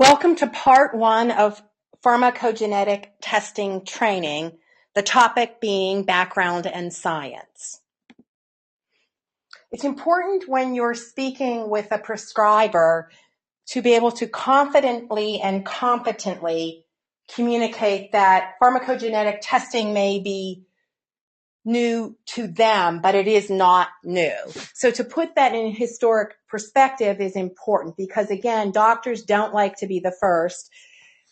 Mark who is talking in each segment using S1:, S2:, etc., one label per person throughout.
S1: Welcome to part one of pharmacogenetic testing training, the topic being background and science. It's important when you're speaking with a prescriber to be able to confidently and competently communicate that pharmacogenetic testing may be new to them, but it is not new. So to put that in historic perspective is important because, again, doctors don't like to be the first,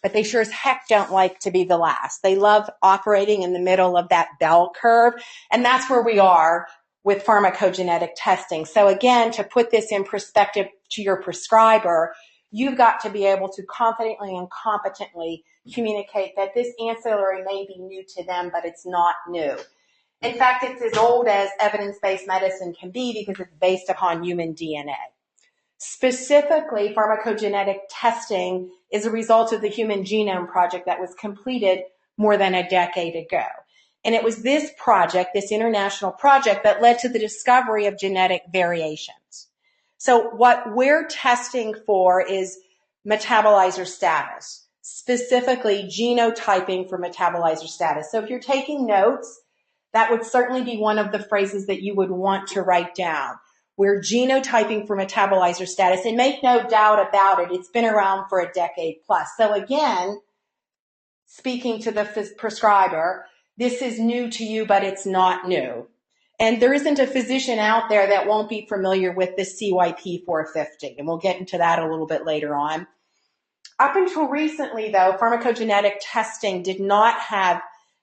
S1: but they sure as heck don't like to be the last. They love operating in the middle of that bell curve, and that's where we are with pharmacogenetic testing. So again, to put this in perspective to your prescriber, you've got to be able to confidently and competently communicate that this ancillary may be new to them, but it's not new. In fact, it's as old as evidence-based medicine can be because it's based upon human DNA. Specifically, pharmacogenetic testing is a result of the Human Genome Project that was completed more than a decade ago. And it was this project, this international project, that led to the discovery of genetic variations. So what we're testing for is metabolizer status, specifically genotyping for metabolizer status. So if you're taking notes, that would certainly be one of the phrases that you would want to write down. We're genotyping for metabolizer status, and make no doubt about it, it's been around for a decade plus. So again, speaking to the prescriber, this is new to you, but it's not new. And there isn't a physician out there that won't be familiar with the CYP 450, and we'll get into that a little bit later on. Up until recently, though, pharmacogenetic testing did not have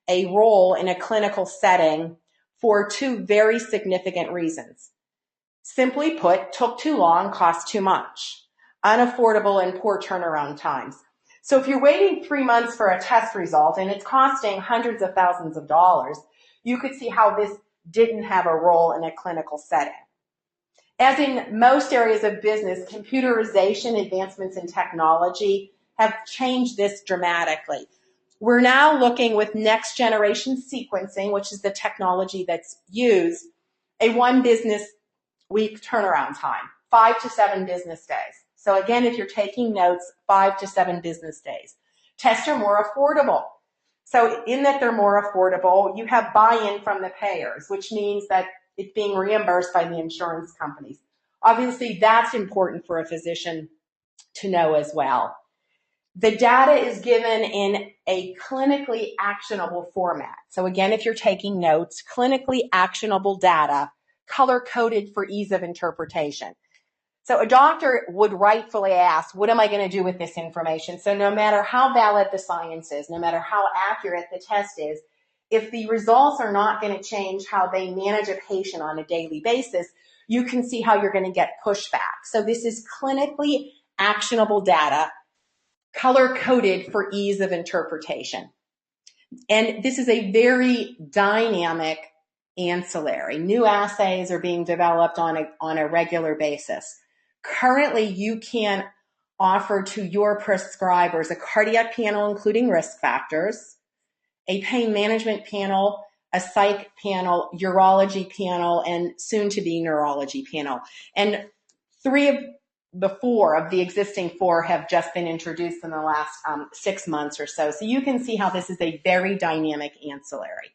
S1: a role in a clinical setting for two very significant reasons. Simply put, took too long, cost too much, unaffordable, and poor turnaround times. So if you're waiting 3 months for a test result and it's costing hundreds of thousands of dollars, you could see how this didn't have a role in a clinical setting. As in most areas of business, computerization, advancements in technology have changed this dramatically. We're now looking with next generation sequencing, which is the technology that's used, a 1 business week turnaround time, 5 to 7 business days. So again, if you're taking notes, 5 to 7 business days. Tests are more affordable. So in that they're more affordable, you have buy-in from the payers, which means that it's being reimbursed by the insurance companies. Obviously, that's important for a physician to know as well. The data is given in a clinically actionable format. So again, if you're taking notes, clinically actionable data, color-coded for ease of interpretation. So a doctor would rightfully ask, what am I going to do with this information? So no matter how valid the science is, no matter how accurate the test is, if the results are not going to change how they manage a patient on a daily basis, you can see how you're going to get pushback. So this is clinically actionable data, color-coded for ease of interpretation. And this is a very dynamic ancillary. New assays are being developed on a regular basis. Currently, you can offer to your prescribers a cardiac panel including risk factors, a pain management panel, a psych panel, urology panel, and soon to be neurology panel. And 3 of the 4 of the existing 4 have just been introduced in the last 6 months or so. So you can see how this is a very dynamic ancillary.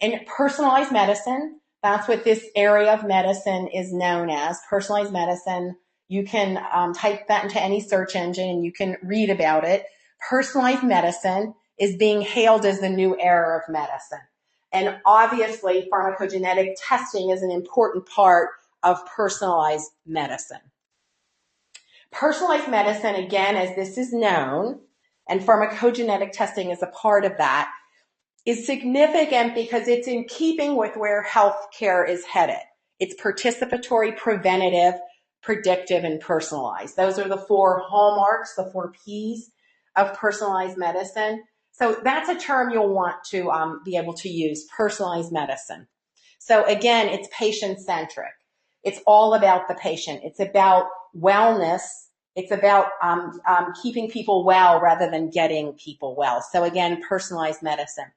S1: And personalized medicine, that's what this area of medicine is known as, personalized medicine. You can type that into any search engine and you can read about it. Personalized medicine is being hailed as the new era of medicine. And obviously, pharmacogenetic testing is an important part of personalized medicine. Personalized medicine, again, as this is known, and pharmacogenetic testing is a part of that, is significant because it's in keeping with where healthcare is headed. It's participatory, preventative, predictive, and personalized. Those are the 4 hallmarks, the 4 Ps of personalized medicine. So that's a term you'll want to be able to use, personalized medicine. So again, it's patient-centric. It's all about the patient. It's about wellness. It's about keeping people well rather than getting people well. So again, personalized medicine.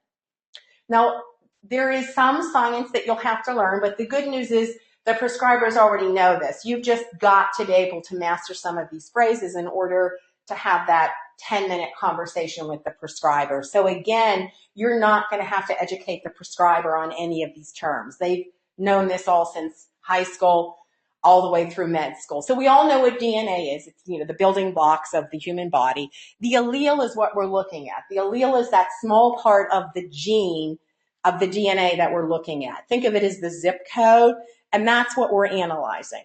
S1: Now, there is some science that you'll have to learn, but the good news is the prescribers already know this. You've just got to be able to master some of these phrases in order to have that 10-minute conversation with the prescriber. So again, you're not going to have to educate the prescriber on any of these terms. They've known this all since high school, all the way through med school. So we all know what DNA is. It's, the building blocks of the human body. The allele is what we're looking at. The allele is that small part of the gene of the DNA that we're looking at. Think of it as the zip code, and that's what we're analyzing.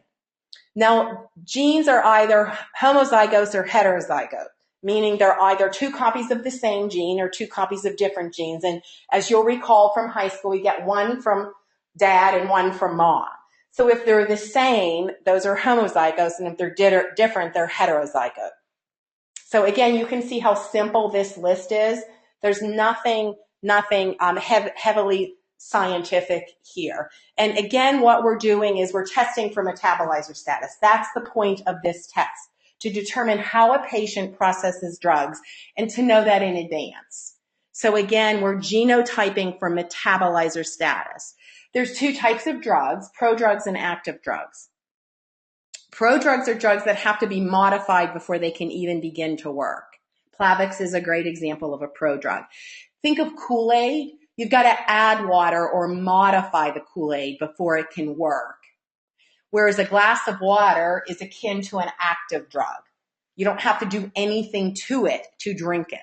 S1: Now, genes are either homozygous or heterozygous, meaning they're either two copies of the same gene or two copies of different genes. And as you'll recall from high school, we get one from dad and one from mom. So if they're the same, those are homozygous, and if they're different, they're heterozygous. So again, you can see how simple this list is. There's nothing heavily scientific here. And again, what we're doing is we're testing for metabolizer status. That's the point of this test, to determine how a patient processes drugs and to know that in advance. So again, we're genotyping for metabolizer status. There's two types of drugs, prodrugs and active drugs. Prodrugs are drugs that have to be modified before they can even begin to work. Plavix is a great example of a prodrug. Think of Kool-Aid. You've got to add water or modify the Kool-Aid before it can work. Whereas a glass of water is akin to an active drug. You don't have to do anything to it to drink it.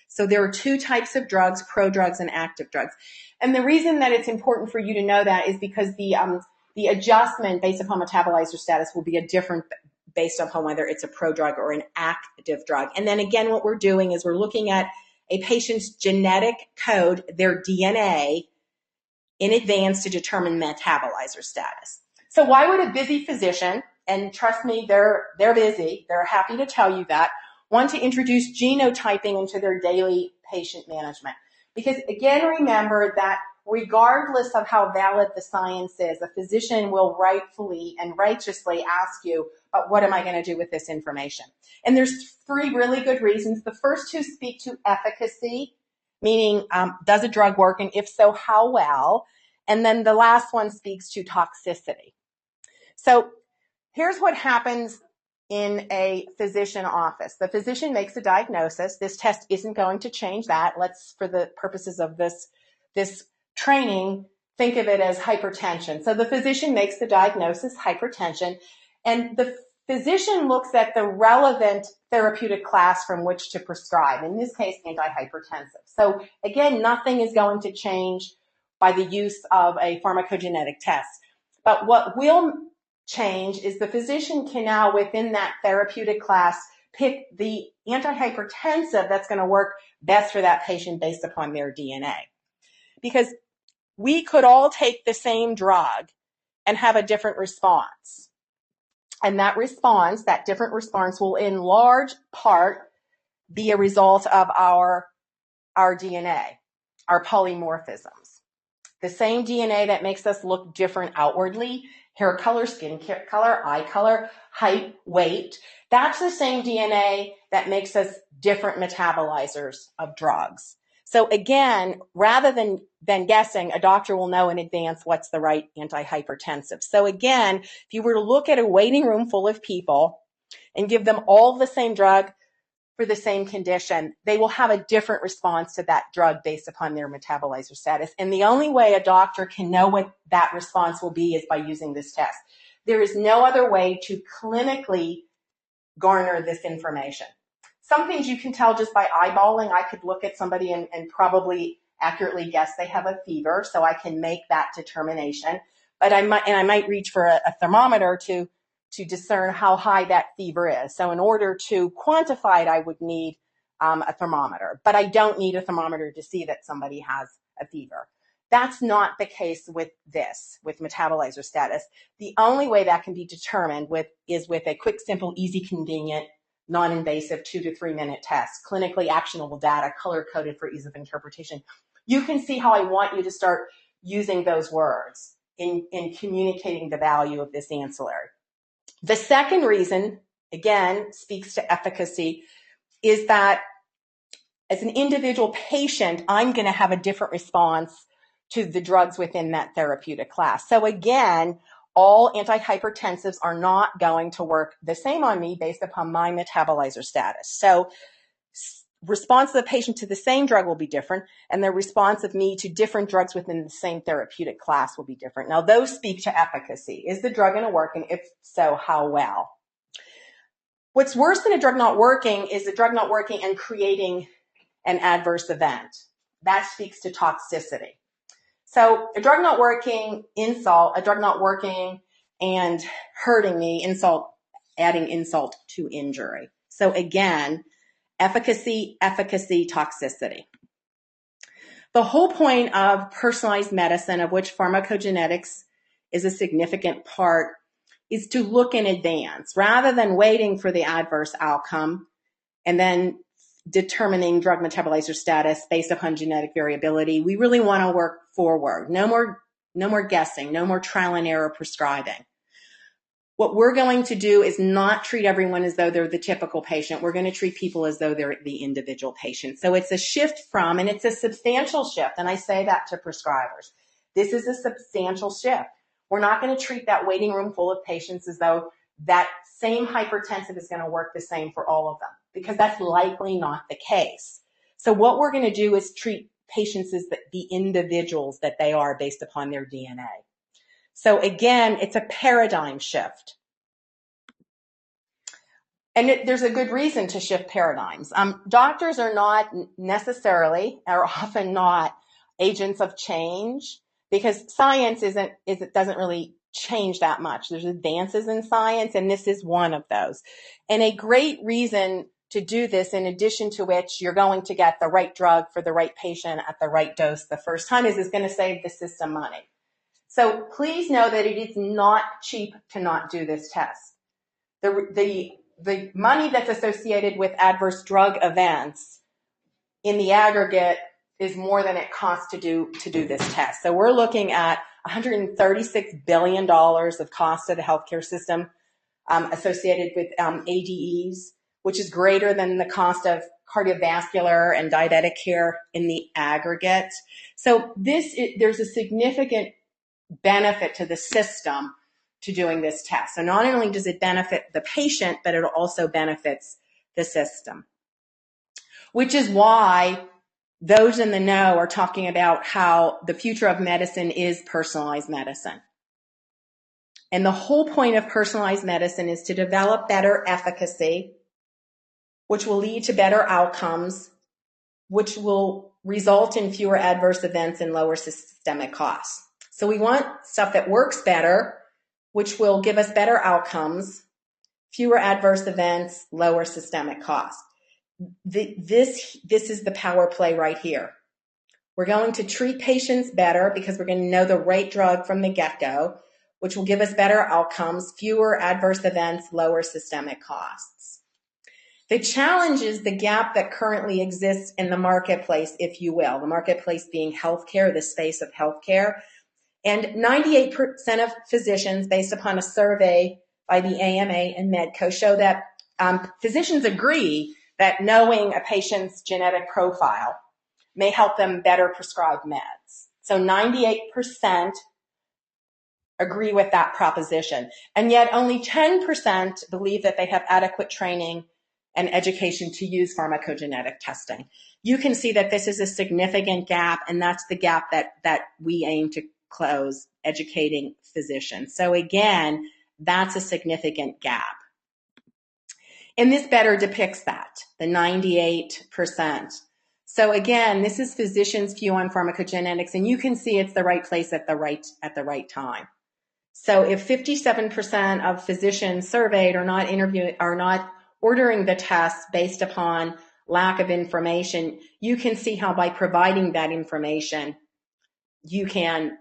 S1: So there are two types of drugs, prodrugs and active drugs. And the reason that it's important for you to know that is because the adjustment based upon metabolizer status will be a different based upon whether it's a prodrug or an active drug. And then again, what we're doing is we're looking at a patient's genetic code, their DNA, in advance to determine metabolizer status. So why would a busy physician, and trust me, they're busy, they're happy to tell you that, want to introduce genotyping into their daily patient management? Because again, remember that regardless of how valid the science is, a physician will rightfully and righteously ask you, but what am I going to do with this information? And there's three really good reasons. The first two speak to efficacy, meaning does a drug work, and if so, how well? And then the last one speaks to toxicity. So here's what happens in a physician office. The physician makes a diagnosis. This test isn't going to change that. Let's, for the purposes of this training, think of it as hypertension. So the physician makes the diagnosis, hypertension, and the physician looks at the relevant therapeutic class from which to prescribe, in this case, antihypertensive. So again, nothing is going to change by the use of a pharmacogenetic test. But what will change is the physician can now, within that therapeutic class, pick the antihypertensive that's going to work best for that patient based upon their DNA. Because we could all take the same drug and have a different response. And that response, that different response, will in large part be a result of our DNA, our polymorphisms. The same DNA that makes us look different outwardly, hair color, skin color, eye color, height, weight, that's the same DNA that makes us different metabolizers of drugs. So again, rather than guessing, a doctor will know in advance what's the right antihypertensive. So again, if you were to look at a waiting room full of people and give them all the same drug for the same condition, they will have a different response to that drug based upon their metabolizer status. And the only way a doctor can know what that response will be is by using this test. There is no other way to clinically garner this information. Some things you can tell just by eyeballing. I could look at somebody and probably accurately guess they have a fever, so I can make that determination. But I might reach for a thermometer to discern how high that fever is. So in order to quantify it, I would need a thermometer. But I don't need a thermometer to see that somebody has a fever. That's not the case with metabolizer status. The only way that can be determined is with a quick, simple, easy, convenient, non-invasive 2 to 3 minute test, clinically actionable data, color-coded for ease of interpretation. You can see how I want you to start using those words in communicating the value of this ancillary. The second reason, again, speaks to efficacy, is that as an individual patient, I'm going to have a different response to the drugs within that therapeutic class. So again, all antihypertensives are not going to work the same on me based upon my metabolizer status. So response of the patient to the same drug will be different, and the response of me to different drugs within the same therapeutic class will be different. Now, those speak to efficacy. Is the drug going to work, and if so, how well? What's worse than a drug not working is the drug not working and creating an adverse event. That speaks to toxicity. So a drug not working, insult, a drug not working and hurting me, insult, adding insult to injury. So again, efficacy, toxicity. The whole point of personalized medicine, of which pharmacogenetics is a significant part, is to look in advance rather than waiting for the adverse outcome and then determining drug metabolizer status based upon genetic variability. We really want to work forward. No more guessing, no more trial and error prescribing. What we're going to do is not treat everyone as though they're the typical patient. We're going to treat people as though they're the individual patient. So it's a shift from, and it's a substantial shift, and I say that to prescribers. This is a substantial shift. We're not going to treat that waiting room full of patients as though that same hypertensive is going to work the same for all of them, because that's likely not the case. So what we're going to do is treat patients as the individuals that they are based upon their DNA. So again, it's a paradigm shift. And there's a good reason to shift paradigms. Doctors are not necessarily, or often not, agents of change, because science doesn't really change that much. There's advances in science, and this is one of those. And a great reason to do this, in addition to which you're going to get the right drug for the right patient at the right dose the first time, is going to save the system money. So please know that it is not cheap to not do this test. The money that's associated with adverse drug events in the aggregate is more than it costs to do this test. So we're looking at $136 billion of cost to the healthcare system associated with ADEs, which is greater than the cost of cardiovascular and diabetic care in the aggregate. So there's a significant benefit to the system to doing this test. So not only does it benefit the patient, but it also benefits the system, which is why those in the know are talking about how the future of medicine is personalized medicine. And the whole point of personalized medicine is to develop better efficacy, which will lead to better outcomes, which will result in fewer adverse events and lower systemic costs. So we want stuff that works better, which will give us better outcomes, fewer adverse events, lower systemic costs. This is the power play right here. We're going to treat patients better because we're going to know the right drug from the get-go, which will give us better outcomes, fewer adverse events, lower systemic costs. The challenge is the gap that currently exists in the marketplace, if you will, the marketplace being healthcare, the space of healthcare. And 98% of physicians, based upon a survey by the AMA and Medco, show that physicians agree that knowing a patient's genetic profile may help them better prescribe meds. So 98% agree with that proposition. And yet only 10% believe that they have adequate training and education to use pharmacogenetic testing. You can see that this is a significant gap, and that's the gap that we aim to close, educating physicians. So again, that's a significant gap. And this better depicts that, the 98%. So again, this is physicians' view on pharmacogenetics, and you can see it's the right place at the right time. So if 57% of physicians surveyed are not ordering the test based upon lack of information, you can see how by providing that information, you can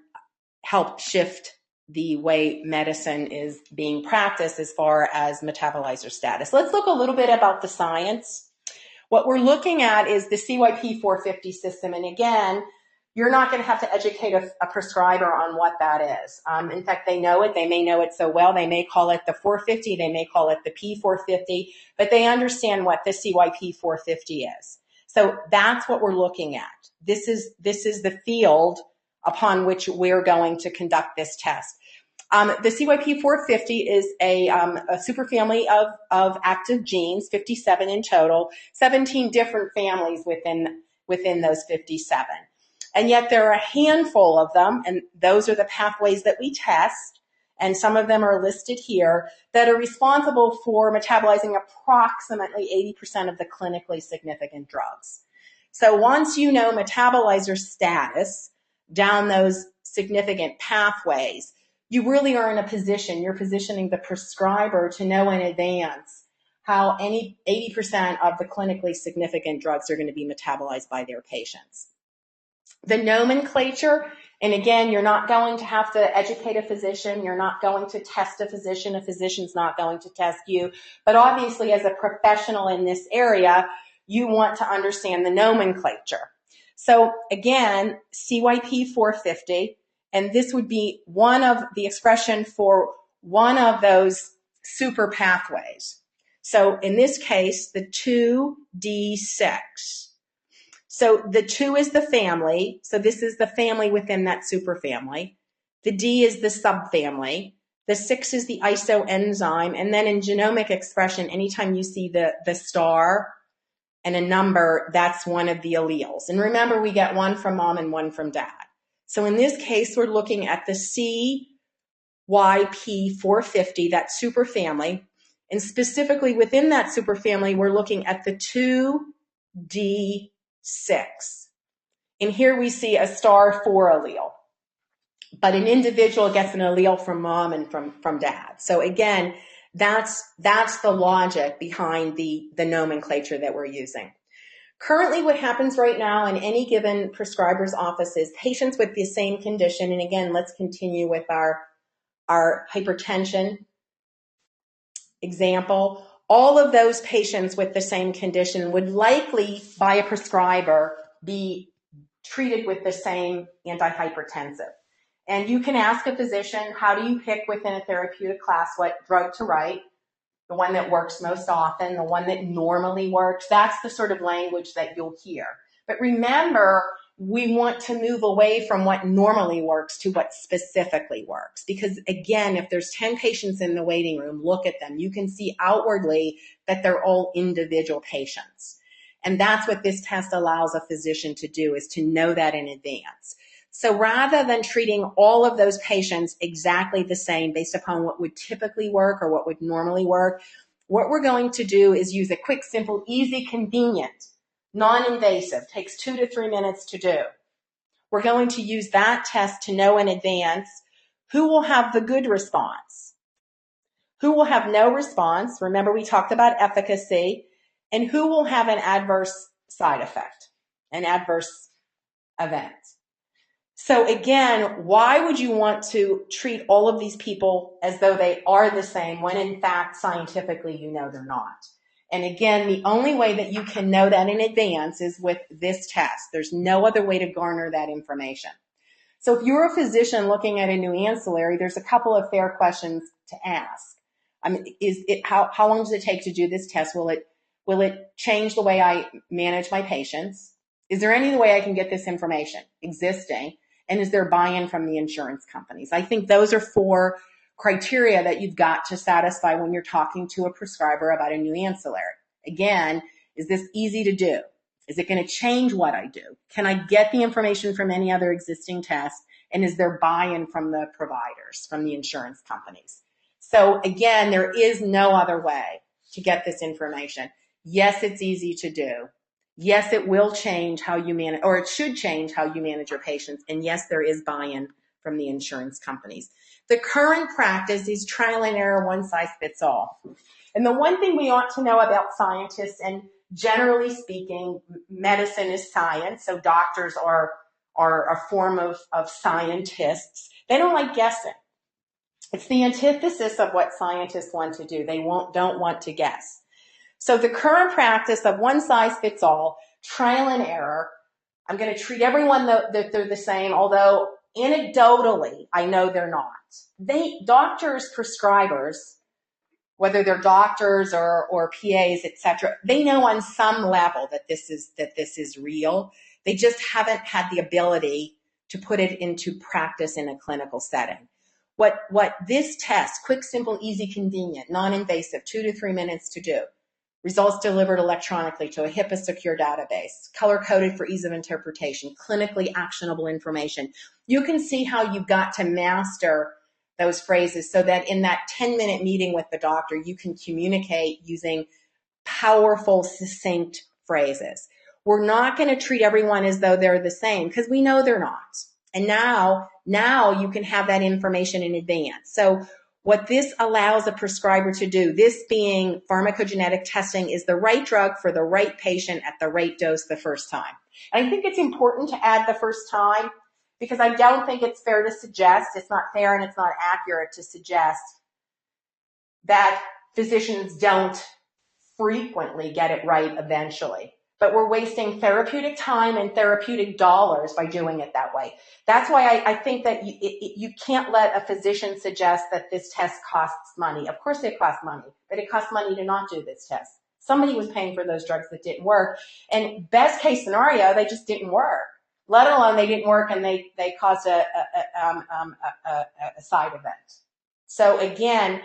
S1: help shift the way medicine is being practiced as far as metabolizer status. Let's look a little bit about the science. What we're looking at is the CYP450 system. And again, you're not going to have to educate a prescriber on what that is. In fact, they know it. They may know it so well. They may call it the 450. They may call it the P450, but they understand what the CYP450 is. So that's what we're looking at. This is the field upon which we're going to conduct this test. The CYP450 is a superfamily of active genes, 57 in total, 17 different families within those 57. And yet there are a handful of them, and those are the pathways that we test, and some of them are listed here, that are responsible for metabolizing approximately 80% of the clinically significant drugs. So once you know metabolizer status down those significant pathways, you really are in a position, you're positioning the prescriber to know in advance how any 80% of the clinically significant drugs are going to be metabolized by their patients. The nomenclature, and again, you're not going to have to educate a physician, you're not going to test a physician's not going to test you, but obviously as a professional in this area, you want to understand the nomenclature. So again, CYP450, and this would be one of the expression for one of those super pathways. So in this case, the 2D6. So the 2 is the family. So this is the family within that superfamily. The D is the subfamily. The 6 is the isoenzyme. And then in genomic expression, anytime you see the star and a number, that's one of the alleles. And remember, we get one from mom and one from dad. So in this case, we're looking at the CYP450, that superfamily. And specifically within that superfamily, we're looking at the 2D6. And here we see a star 4 allele. But an individual gets an allele from mom and from dad. So again, that's the logic behind the nomenclature that we're using. Currently, what happens right now in any given prescriber's office is patients with the same condition, and again, let's continue with our hypertension example. All of those patients with the same condition would likely, by a prescriber, be treated with the same antihypertensive. And you can ask a physician, how do you pick within a therapeutic class what drug to write? The one that works most often, the one that normally works. That's the sort of language that you'll hear. But remember, we want to move away from what normally works to what specifically works. Because again, if there's 10 patients in the waiting room, look at them. You can see outwardly that they're all individual patients. And that's what this test allows a physician to do, is to know that in advance. So rather than treating all of those patients exactly the same based upon what would typically work or what would normally work, what we're going to do is use a quick, simple, easy, convenient, non-invasive, takes 2 to 3 minutes to do. We're going to use that test to know in advance who will have the good response, who will have no response. Remember, we talked about efficacy, and who will have an adverse side effect, an adverse event. So again, why would you want to treat all of these people as though they are the same when in fact scientifically you know they're not? And again, the only way that you can know that in advance is with this test. There's no other way to garner that information. So if you're a physician looking at a new ancillary, there's a couple of fair questions to ask. How long does it take to do this test? Will it change the way I manage my patients? Is there any way I can get this information existing? And is there buy-in from the insurance companies? I think those are 4 criteria that you've got to satisfy when you're talking to a prescriber about a new ancillary. Again, is this easy to do? Is it going to change what I do? Can I get the information from any other existing test? And is there buy-in from the providers, from the insurance companies? So again, there is no other way to get this information. Yes, it's easy to do. Yes, it will change how you manage, or it should change how you manage your patients. And yes, there is buy-in from the insurance companies. The current practice is trial and error, one size fits all. And the one thing we ought to know about scientists, and generally speaking, medicine is science, so doctors are a form of scientists. They don't like guessing. It's the antithesis of what scientists want to do. They don't want to guess. So the current practice of one size fits all, trial and error, I'm going to treat everyone that they're the same, although anecdotally, I know they're not. Doctors, prescribers, whether they're doctors or PAs, etc., they know on some level that this is real. They just haven't had the ability to put it into practice in a clinical setting. what this test, quick, simple, easy, convenient, non-invasive, 2 to 3 minutes to do, results delivered electronically to a HIPAA secure database, color-coded for ease of interpretation, clinically actionable information. You can see how you've got to master those phrases so that in that 10-minute meeting with the doctor, you can communicate using powerful, succinct phrases. We're not going to treat everyone as though they're the same because we know they're not. And now you can have that information in advance. So what this allows a prescriber to do, this being pharmacogenetic testing, is the right drug for the right patient at the right dose the first time. And I think it's important to add the first time because I don't think it's fair to suggest, it's not fair and it's not accurate to suggest that physicians don't frequently get it right eventually. But we're wasting therapeutic time and therapeutic dollars by doing it that way. That's why I think that you can't let a physician suggest that this test costs money. Of course it costs money, but it costs money to not do this test. Somebody was paying for those drugs that didn't work. And best case scenario, they just didn't work, let alone they didn't work and they caused a side event. So again,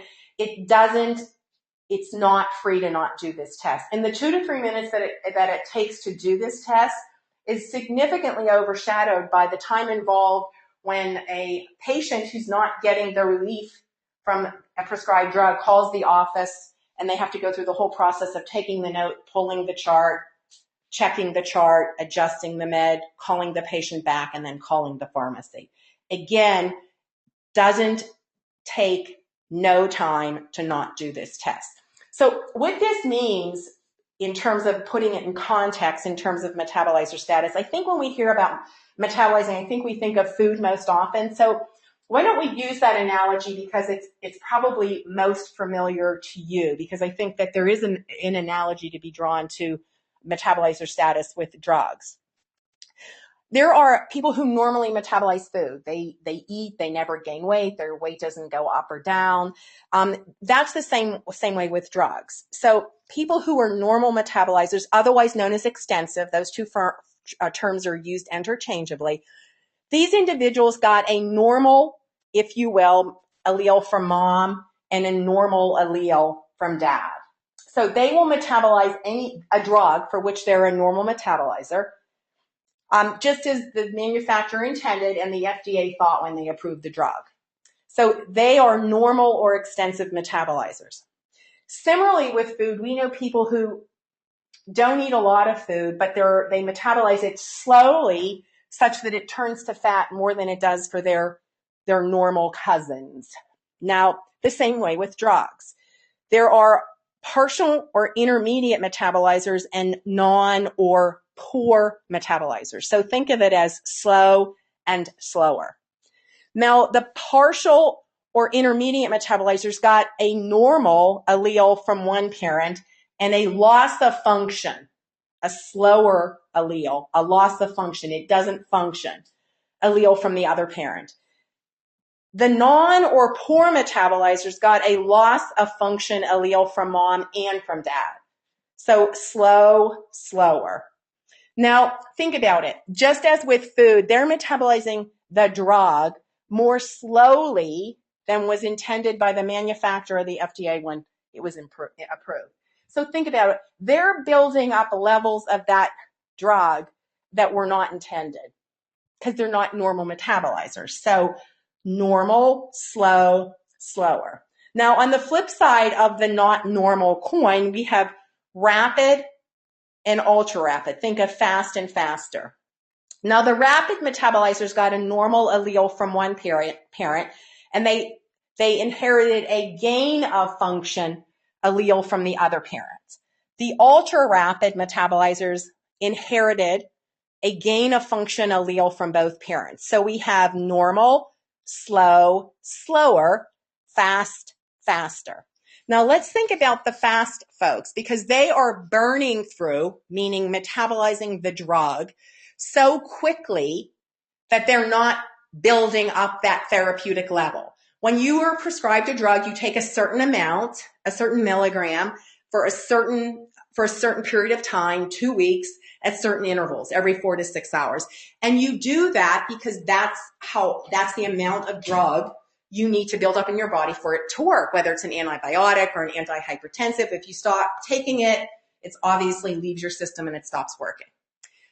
S1: it's not free to not do this test. And the 2 to 3 minutes that it takes to do this test is significantly overshadowed by the time involved when a patient who's not getting the relief from a prescribed drug calls the office and they have to go through the whole process of taking the note, pulling the chart, checking the chart, adjusting the med, calling the patient back, and then calling the pharmacy. Again, doesn't take no time to not do this test. So what this means in terms of putting it in context, in terms of metabolizer status, I think when we hear about metabolizing, I think we think of food most often. So why don't we use that analogy because it's probably most familiar to you, because I think that there is an analogy to be drawn to metabolizer status with drugs. There are people who normally metabolize food. They eat, they never gain weight, their weight doesn't go up or down. That's the same way with drugs. So people who are normal metabolizers, otherwise known as extensive, those two terms are used interchangeably. These individuals got a normal, if you will, allele from mom and a normal allele from dad. So they will metabolize a drug for which they're a normal metabolizer, just as the manufacturer intended and the FDA thought when they approved the drug. So they are normal or extensive metabolizers. Similarly with food, we know people who don't eat a lot of food, but they metabolize it slowly such that it turns to fat more than it does for their normal cousins. Now, the same way with drugs. There are partial or intermediate metabolizers and non or poor metabolizers. So think of it as slow and slower. Now, the partial or intermediate metabolizers got a normal allele from one parent and a loss of function, a slower allele, a loss of function, it doesn't function, allele from the other parent. The non or poor metabolizers got a loss of function allele from mom and from dad. So slow, slower. Now, think about it. Just as with food, they're metabolizing the drug more slowly than was intended by the manufacturer, the FDA, when it was approved. So think about it. They're building up levels of that drug that were not intended because they're not normal metabolizers. So normal, slow, slower. Now, on the flip side of the not normal coin, we have rapid and ultra rapid. Think of fast and faster. Now, the rapid metabolizers got a normal allele from one parent, and they inherited a gain of function allele from the other parent. The ultra rapid metabolizers inherited a gain of function allele from both parents. So we have normal, slow, slower, fast, faster. Now let's think about the fast folks because they are burning through, meaning metabolizing the drug so quickly that they're not building up that therapeutic level. When you are prescribed a drug, you take a certain amount, a certain milligram for a certain period of time, 2 weeks at certain intervals, every 4 to 6 hours. And you do that because that's the amount of drug you need to build up in your body for it to work, whether it's an antibiotic or an antihypertensive. If you stop taking it, it obviously leaves your system and it stops working.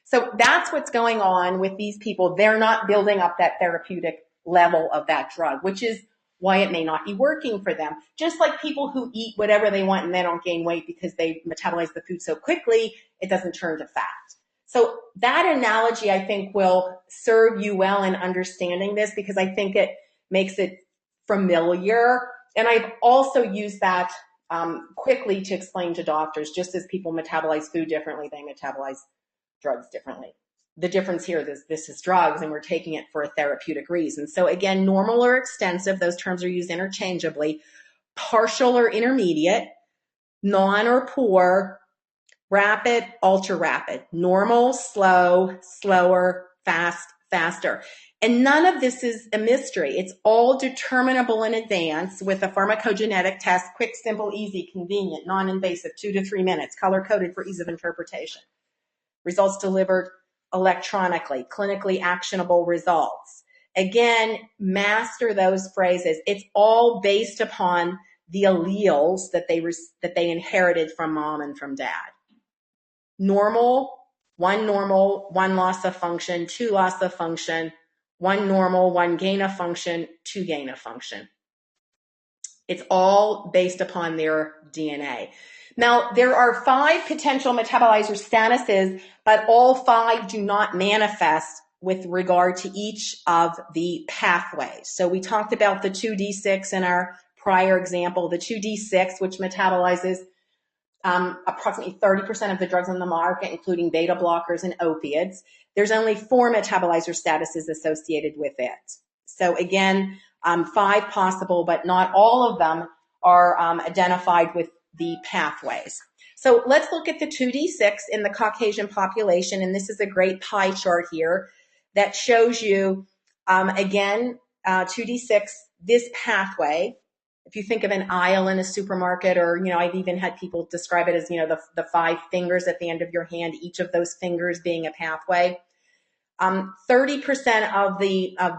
S1: So that's what's going on with these people. They're not building up that therapeutic level of that drug, which is why it may not be working for them. Just like people who eat whatever they want and they don't gain weight because they metabolize the food so quickly, it doesn't turn to fat. So that analogy, I think, will serve you well in understanding this, because I think it makes it familiar. And I've also used that quickly to explain to doctors, just as people metabolize food differently, they metabolize drugs differently. The difference here is this is drugs and we're taking it for a therapeutic reason. So again, normal or extensive, those terms are used interchangeably. Partial or intermediate, non or poor, rapid, ultra rapid, normal, slow, slower, fast, faster. And none of this is a mystery. It's all determinable in advance with a pharmacogenetic test, quick, simple, easy, convenient, non-invasive, 2 to 3 minutes, color-coded for ease of interpretation. Results delivered electronically, clinically actionable results. Again, master those phrases. It's all based upon the alleles that they inherited from mom and from dad. Normal, one loss of function, 2 loss of function, 1 normal, 1 gain of function, 2 gain of function. It's all based upon their DNA. Now, there are 5 potential metabolizer statuses, but all 5 do not manifest with regard to each of the pathways. So we talked about the 2D6 in our prior example, the 2D6, which metabolizes approximately 30% of the drugs on the market, including beta blockers and opiates. There's only 4 metabolizer statuses associated with it. So again, 5 possible, but not all of them are identified with the pathways. So let's look at the 2D6 in the Caucasian population, and this is a great pie chart here that shows you, again, 2D6, this pathway. If you think of an aisle in a supermarket, or, I've even had people describe it as, the 5 fingers at the end of your hand, each of those fingers being a pathway. 30% of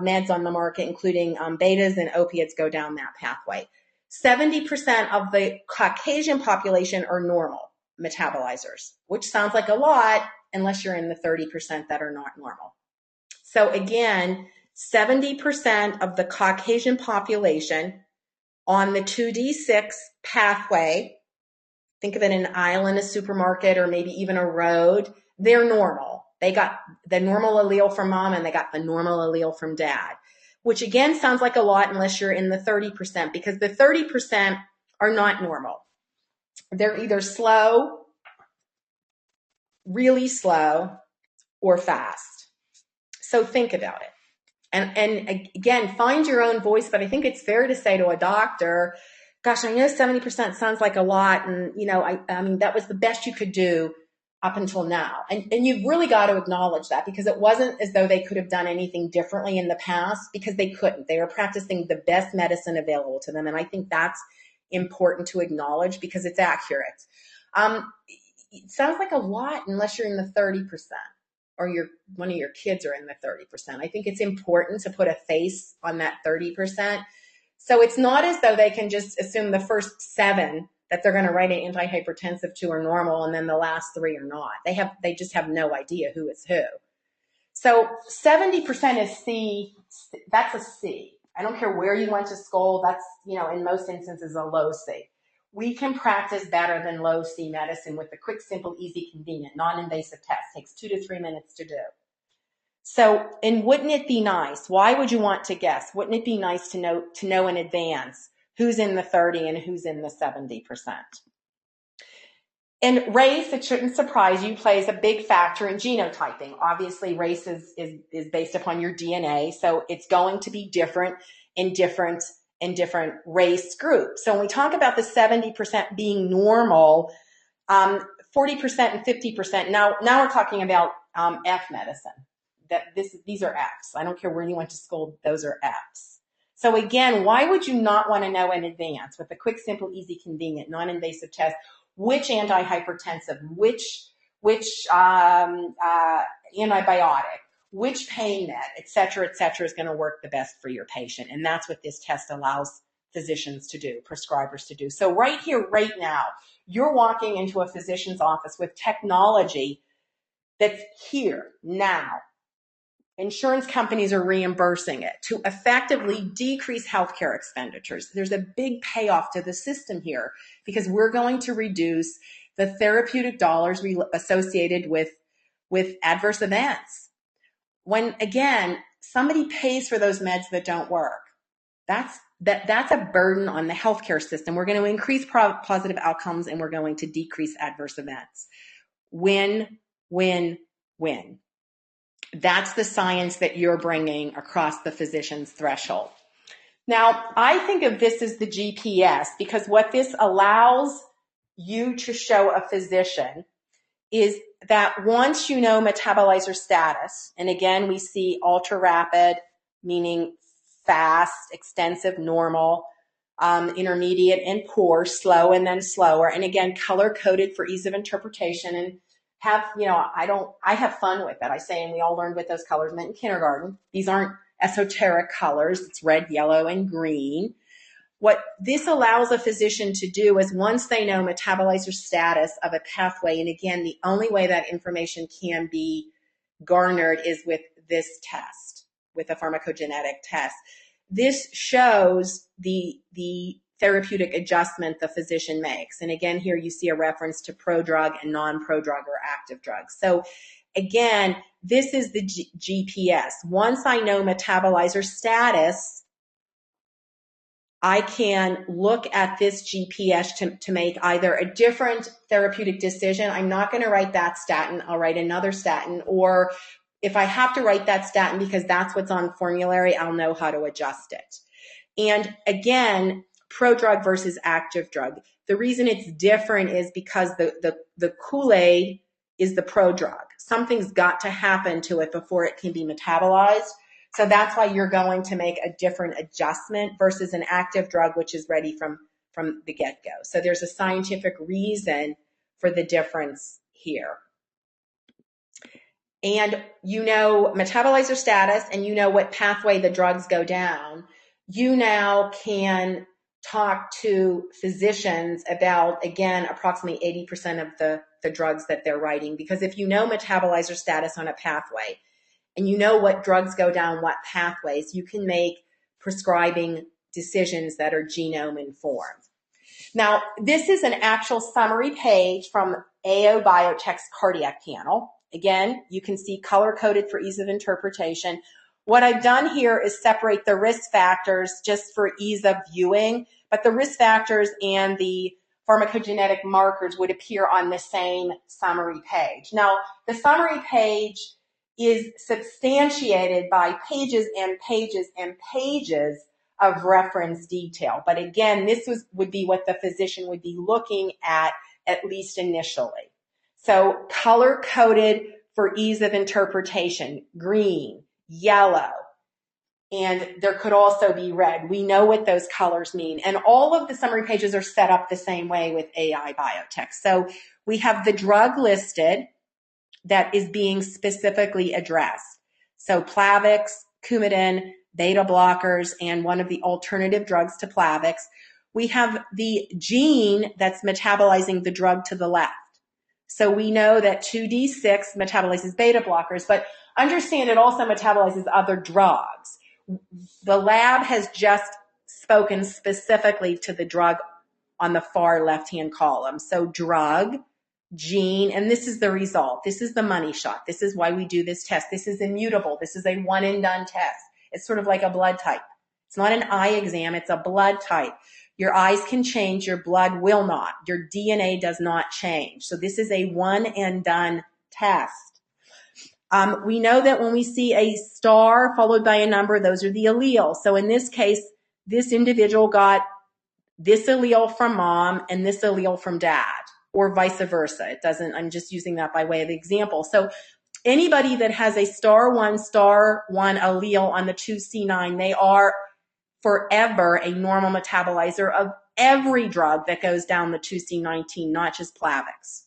S1: meds on the market, including betas and opiates, go down that pathway. 70% of the Caucasian population are normal metabolizers, which sounds like a lot unless you're in the 30% that are not normal. So again, 70% of the Caucasian population on the 2D6 pathway, think of it an aisle in a supermarket or maybe even a road, they're normal. They got the normal allele from mom and they got the normal allele from dad, which again sounds like a lot unless you're in the 30%, because the 30% are not normal. They're either slow, really slow, or fast. So think about it. And again, find your own voice, but I think it's fair to say to a doctor, gosh, I know 70% sounds like a lot, and I mean that was the best you could do up until now. And you've really got to acknowledge that, because it wasn't as though they could have done anything differently in the past, because they couldn't. They were practicing the best medicine available to them. And I think that's important to acknowledge because it's accurate. It sounds like a lot unless you're in the 30%. Or one of your kids are in the 30%. I think it's important to put a face on that 30%. So it's not as though they can just assume the first 7 that they're going to write an antihypertensive to are normal and then the last 3 are not. They just have no idea who is who. So 70% is C. That's a C. I don't care where you went to school. That's, in most instances a low C. We can practice better than low C medicine with the quick, simple, easy, convenient, non-invasive test. Takes 2 to 3 minutes to do. So, and wouldn't it be nice? Why would you want to guess? Wouldn't it be nice to know in advance who's in the 30 and who's in the 70%? And race, it shouldn't surprise you, plays a big factor in genotyping. Obviously, race is based upon your DNA, so it's going to be different in different race groups. So when we talk about the 70% being normal, 40% and 50%, now we're talking about F medicine. These are Fs. I don't care where you went to school, those are Fs. So again, why would you not want to know in advance with a quick, simple, easy, convenient, non-invasive test, which antihypertensive, which antibiotic, which pain med, et cetera, is going to work the best for your patient. And that's what this test allows physicians to do, prescribers to do. So right here, right now, you're walking into a physician's office with technology that's here now. Insurance companies are reimbursing it to effectively decrease healthcare expenditures. There's a big payoff to the system here because we're going to reduce the therapeutic dollars associated with adverse events. When, again, somebody pays for those meds that don't work, that's a burden on the healthcare system. We're going to increase positive outcomes and we're going to decrease adverse events. Win, win, win. That's the science that you're bringing across the physician's threshold. Now, I think of this as the GPS because what this allows you to show a physician is that once you know metabolizer status, and again, we see ultra rapid, meaning fast, extensive, normal, intermediate, and poor, slow, and then slower, and again, color coded for ease of interpretation. And I have fun with it. I say, and we all learned what those colors meant in kindergarten. These aren't esoteric colors. It's red, yellow, and green. What this allows a physician to do is once they know metabolizer status of a pathway, and again, the only way that information can be garnered is with this test, with a pharmacogenetic test. This shows the therapeutic adjustment the physician makes. And again, here you see a reference to prodrug and non-prodrug or active drugs. So again, this is the GPS. Once I know metabolizer status, I can look at this GPS to make either a different therapeutic decision. I'm not going to write that statin. I'll write another statin. Or if I have to write that statin because that's what's on formulary, I'll know how to adjust it. And again, prodrug versus active drug. The reason it's different is because the Kool-Aid is the prodrug. Something's got to happen to it before it can be metabolized. So that's why you're going to make a different adjustment versus an active drug, which is ready from the get-go. So there's a scientific reason for the difference here. And you know metabolizer status and you know what pathway the drugs go down. You now can talk to physicians about, again, approximately 80% of the drugs that they're writing. Because if you know metabolizer status on a pathway and you know what drugs go down what pathways, you can make prescribing decisions that are genome informed. Now, this is an actual summary page from AO Biotech's cardiac panel. Again, you can see color-coded for ease of interpretation. What I've done here is separate the risk factors just for ease of viewing, but the risk factors and the pharmacogenetic markers would appear on the same summary page. Now, the summary page is substantiated by pages and pages and pages of reference detail. But again, this would be what the physician would be looking at least initially. So color-coded for ease of interpretation, green, yellow, and there could also be red. We know what those colors mean. And all of the summary pages are set up the same way with AI Biotech. So we have the drug listed that is being specifically addressed. So Plavix, Coumadin, beta blockers, and one of the alternative drugs to Plavix. We have the gene that's metabolizing the drug to the left. So we know that 2D6 metabolizes beta blockers, but understand it also metabolizes other drugs. The lab has just spoken specifically to the drug on the far left-hand column. So drug, gene, and this is the result. This is the money shot. This is why we do this test. This is immutable. This is a one and done test. It's sort of like a blood type. It's not an eye exam. It's a blood type. Your eyes can change. Your blood will not. Your DNA does not change. So this is a one and done test. We know that when we see a star followed by a number, those are the alleles. So in this case, this individual got this allele from mom and this allele from dad, or vice versa. It doesn't, I'm just using that by way of example. So anybody that has a star one allele on the 2C9, they are forever a normal metabolizer of every drug that goes down the 2C19, not just Plavix.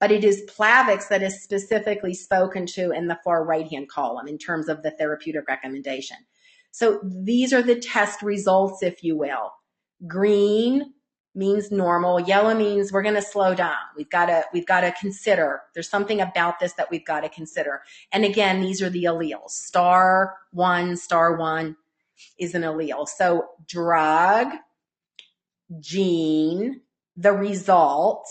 S1: but it is Plavix that is specifically spoken to in the far right-hand column in terms of the therapeutic recommendation. So these are the test results, if you will. Green means normal. Yellow means we're going to slow down. We've got to consider. There's something about this that we've got to consider. And again, these are the alleles. Star one is an allele. So drug, gene, the result,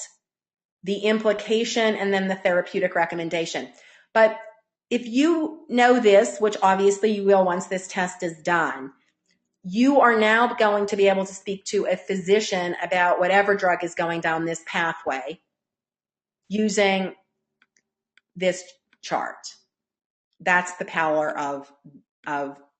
S1: the implication, and then the therapeutic recommendation. But if you know this, which obviously you will once this test is done, you are now going to be able to speak to a physician about whatever drug is going down this pathway using this chart. That's the power of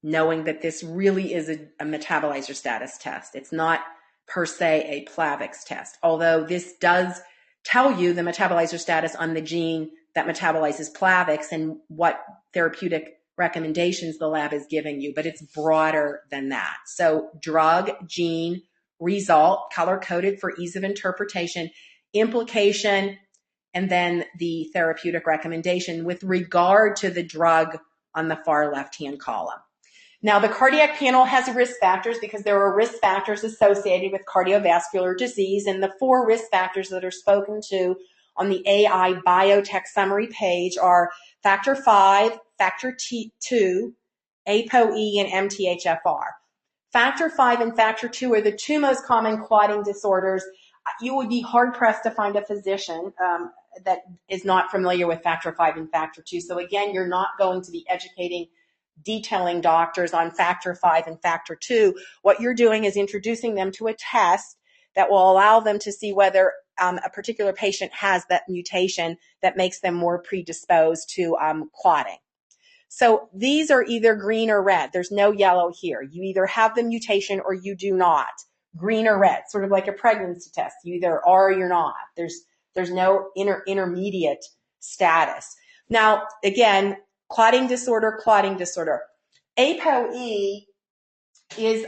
S1: knowing that this really is a metabolizer status test. It's not per se a Plavix test, although this does tell you the metabolizer status on the gene that metabolizes Plavix and what therapeutic recommendations the lab is giving you, but it's broader than that. So drug, gene, result, color-coded for ease of interpretation, implication, and then the therapeutic recommendation with regard to the drug on the far left-hand column. Now, the cardiac panel has risk factors because there are risk factors associated with cardiovascular disease, and the 4 risk factors that are spoken to on the AI Biotech summary page are factor 5, factor 2, ApoE, and MTHFR. Factor 5 and factor 2 are the 2 most common clotting disorders. You would be hard-pressed to find a physician that is not familiar with factor 5 and factor 2. So again, you're not going to be detailing doctors on factor 5 and factor 2. What you're doing is introducing them to a test that will allow them to see whether a particular patient has that mutation that makes them more predisposed to clotting. So these are either green or red. There's no yellow here. You either have the mutation or you do not. Green or red, sort of like a pregnancy test. You either are or you're not. There's no intermediate status. Now, again, clotting disorder. ApoE is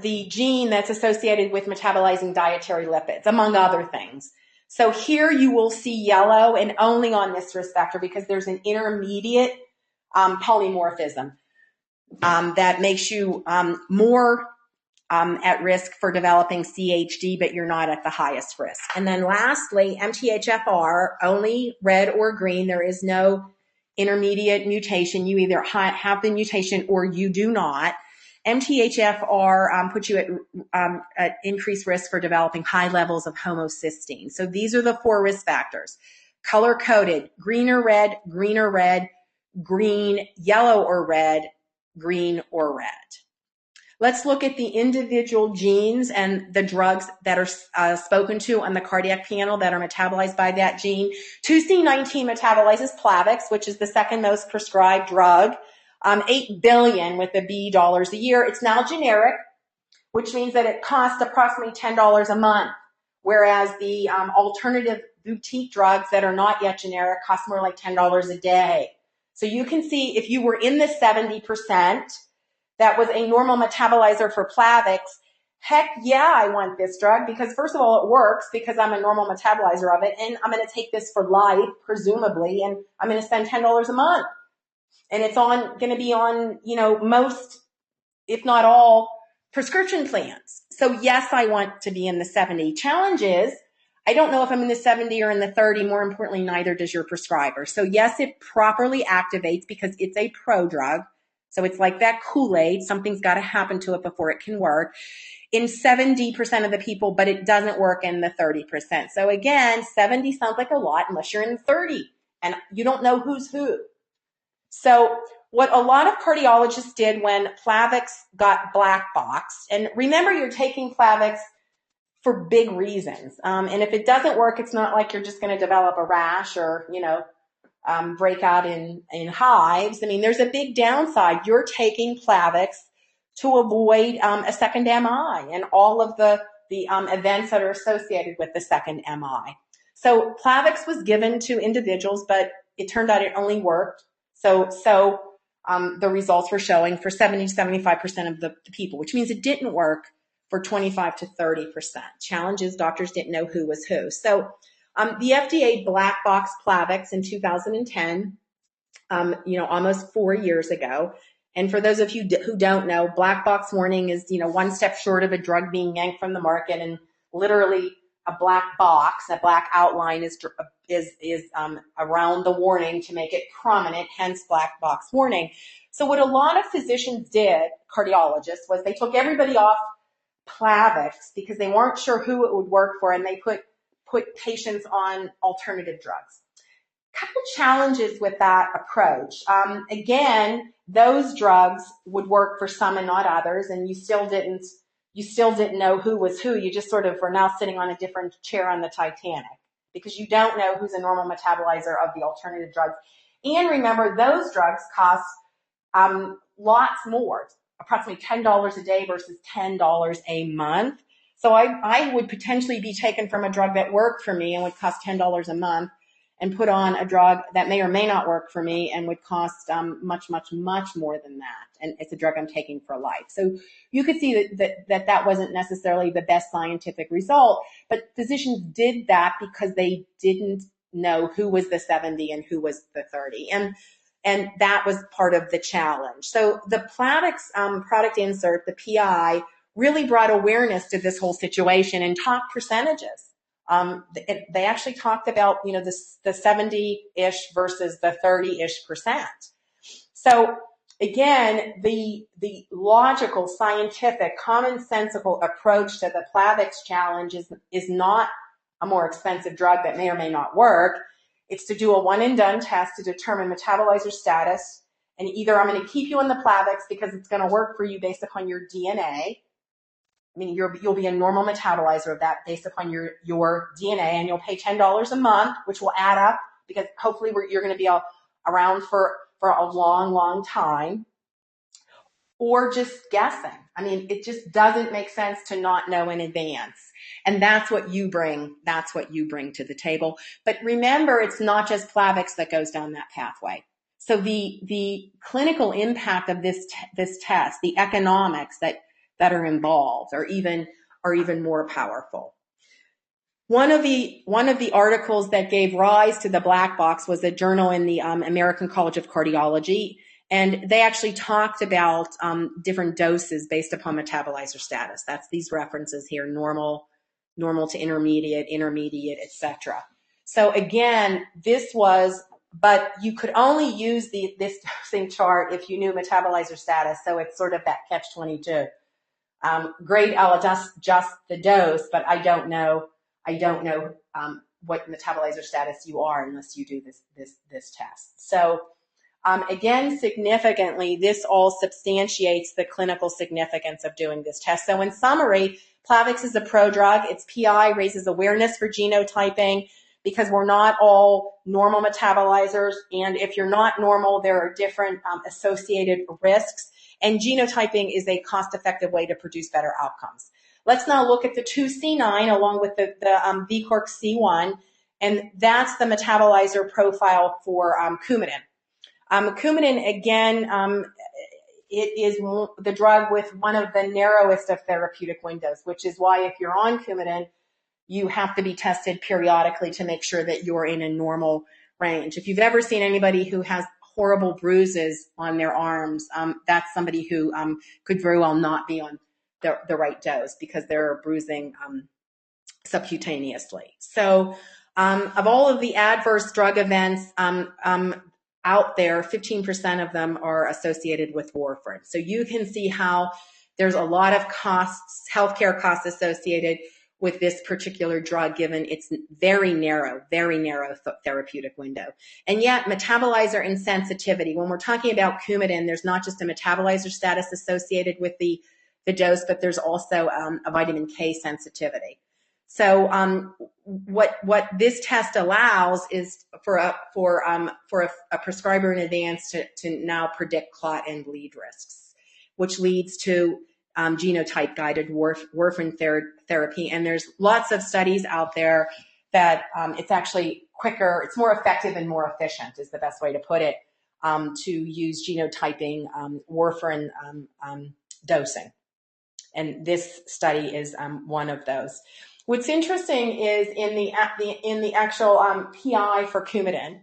S1: the gene that's associated with metabolizing dietary lipids, among other things. So here you will see yellow and only on this risk factor because there's an intermediate polymorphism that makes you more at risk for developing CHD, but you're not at the highest risk. And then lastly, MTHFR, only red or green. There is no intermediate mutation. You either have the mutation or you do not. MTHFR puts you at increased risk for developing high levels of homocysteine. So these are the 4 risk factors. Color-coded, green or red, green, yellow or red, green or red. Let's look at the individual genes and the drugs that are spoken to on the cardiac panel that are metabolized by that gene. 2C19 metabolizes Plavix, which is the second most prescribed drug. $8 billion with a B dollars a year. It's now generic, which means that it costs approximately $10 a month, whereas the alternative boutique drugs that are not yet generic cost more like $10 a day. So you can see if you were in the 70%, that was a normal metabolizer for Plavix, heck yeah, I want this drug because first of all, it works because I'm a normal metabolizer of it and I'm going to take this for life, presumably, and I'm going to spend $10 a month. And it's going to be on, most, if not all, prescription plans. So yes, I want to be in the 70. Challenge is, I don't know if I'm in the 70 or in the 30. More importantly, neither does your prescriber. So yes, it properly activates because it's a prodrug. So it's like that Kool-Aid. Something's got to happen to it before it can work in 70% of the people, but it doesn't work in the 30%. So again, 70 sounds like a lot unless you're in 30 and you don't know who's who. So what a lot of cardiologists did when Plavix got black boxed, and remember you're taking Plavix for big reasons. And if it doesn't work, it's not like you're just going to develop a rash or, break out in hives. I mean, there's a big downside. You're taking Plavix to avoid a second MI and all of the events that are associated with the second MI. So Plavix was given to individuals, but it turned out it only worked. So the results were showing for 70 to 75% of the people, which means it didn't work for 25 to 30%. Challenge is doctors didn't know who was who. So The FDA black box Plavix in 2010, almost 4 years ago. And for those of you who don't know, black box warning is, one step short of a drug being yanked from the market, and literally a black box, a black outline is around the warning to make it prominent, hence black box warning. So what a lot of physicians did, cardiologists, was they took everybody off Plavix because they weren't sure who it would work for, and they put patients on alternative drugs. Couple challenges with that approach. Again, those drugs would work for some and not others, and you still didn't know who was who. You just sort of are now sitting on a different chair on the Titanic because you don't know who's a normal metabolizer of the alternative drugs. And remember, those drugs cost lots more, approximately $10 a day versus $10 a month. So I would potentially be taken from a drug that worked for me and would cost $10 a month and put on a drug that may or may not work for me and would cost much, much, much more than that. And it's a drug I'm taking for life. So you could see that wasn't necessarily the best scientific result, but physicians did that because they didn't know who was the 70 and who was the 30. And that was part of the challenge. So the Plavix product insert, the PI, really brought awareness to this whole situation and talked percentages. They actually talked about, the 70-ish versus the 30-ish percent. So again, the logical, scientific, commonsensical approach to the Plavix challenge is not a more expensive drug that may or may not work. It's to do a one and done test to determine metabolizer status. And either I'm going to keep you on the Plavix because it's going to work for you based upon your DNA. I mean, you'll be a normal metabolizer of that based upon your DNA, and you'll pay $10 a month, which will add up because hopefully you're going to be around for a long, long time, or just guessing. I mean, it just doesn't make sense to not know in advance. And that's what you bring. That's what you bring to the table. But remember, it's not just Plavix that goes down that pathway. So the clinical impact of this test, the economics that are involved are even more powerful. One of the articles that gave rise to the black box was a journal in the American College of Cardiology, and they actually talked about different doses based upon metabolizer status. That's these references here: normal to intermediate, etc. So again, but you could only use this dosing chart if you knew metabolizer status. So it's sort of that catch-22. Great, I'll adjust the dose, but I don't know what metabolizer status you are unless you do this test. So again, significantly, this all substantiates the clinical significance of doing this test. So in summary, Plavix is a prodrug. Its PI raises awareness for genotyping because we're not all normal metabolizers, and if you're not normal, there are different associated risks. And genotyping is a cost-effective way to produce better outcomes. Let's now look at the 2C9 along with the VCORC C1, and that's the metabolizer profile for Coumadin. Coumadin, again, it is the drug with one of the narrowest of therapeutic windows, which is why if you're on Coumadin, you have to be tested periodically to make sure that you're in a normal range. If you've ever seen anybody who has horrible bruises on their arms, that's somebody who could very well not be on the right dose because they're bruising subcutaneously. So of all of the adverse drug events out there, 15% of them are associated with warfarin. So you can see how there's a lot of costs, healthcare costs associated with this particular drug, given its very narrow therapeutic window. And yet metabolizer insensitivity, when we're talking about Coumadin, there's not just a metabolizer status associated with the dose, but there's also a vitamin K sensitivity. So what this test allows is for a prescriber in advance to now predict clot and bleed risks, which leads to genotype-guided warfarin therapy. And there's lots of studies out there that it's actually quicker, it's more effective and more efficient is the best way to put it, to use genotyping warfarin dosing. And this study is one of those. What's interesting is in the actual PI for Coumadin,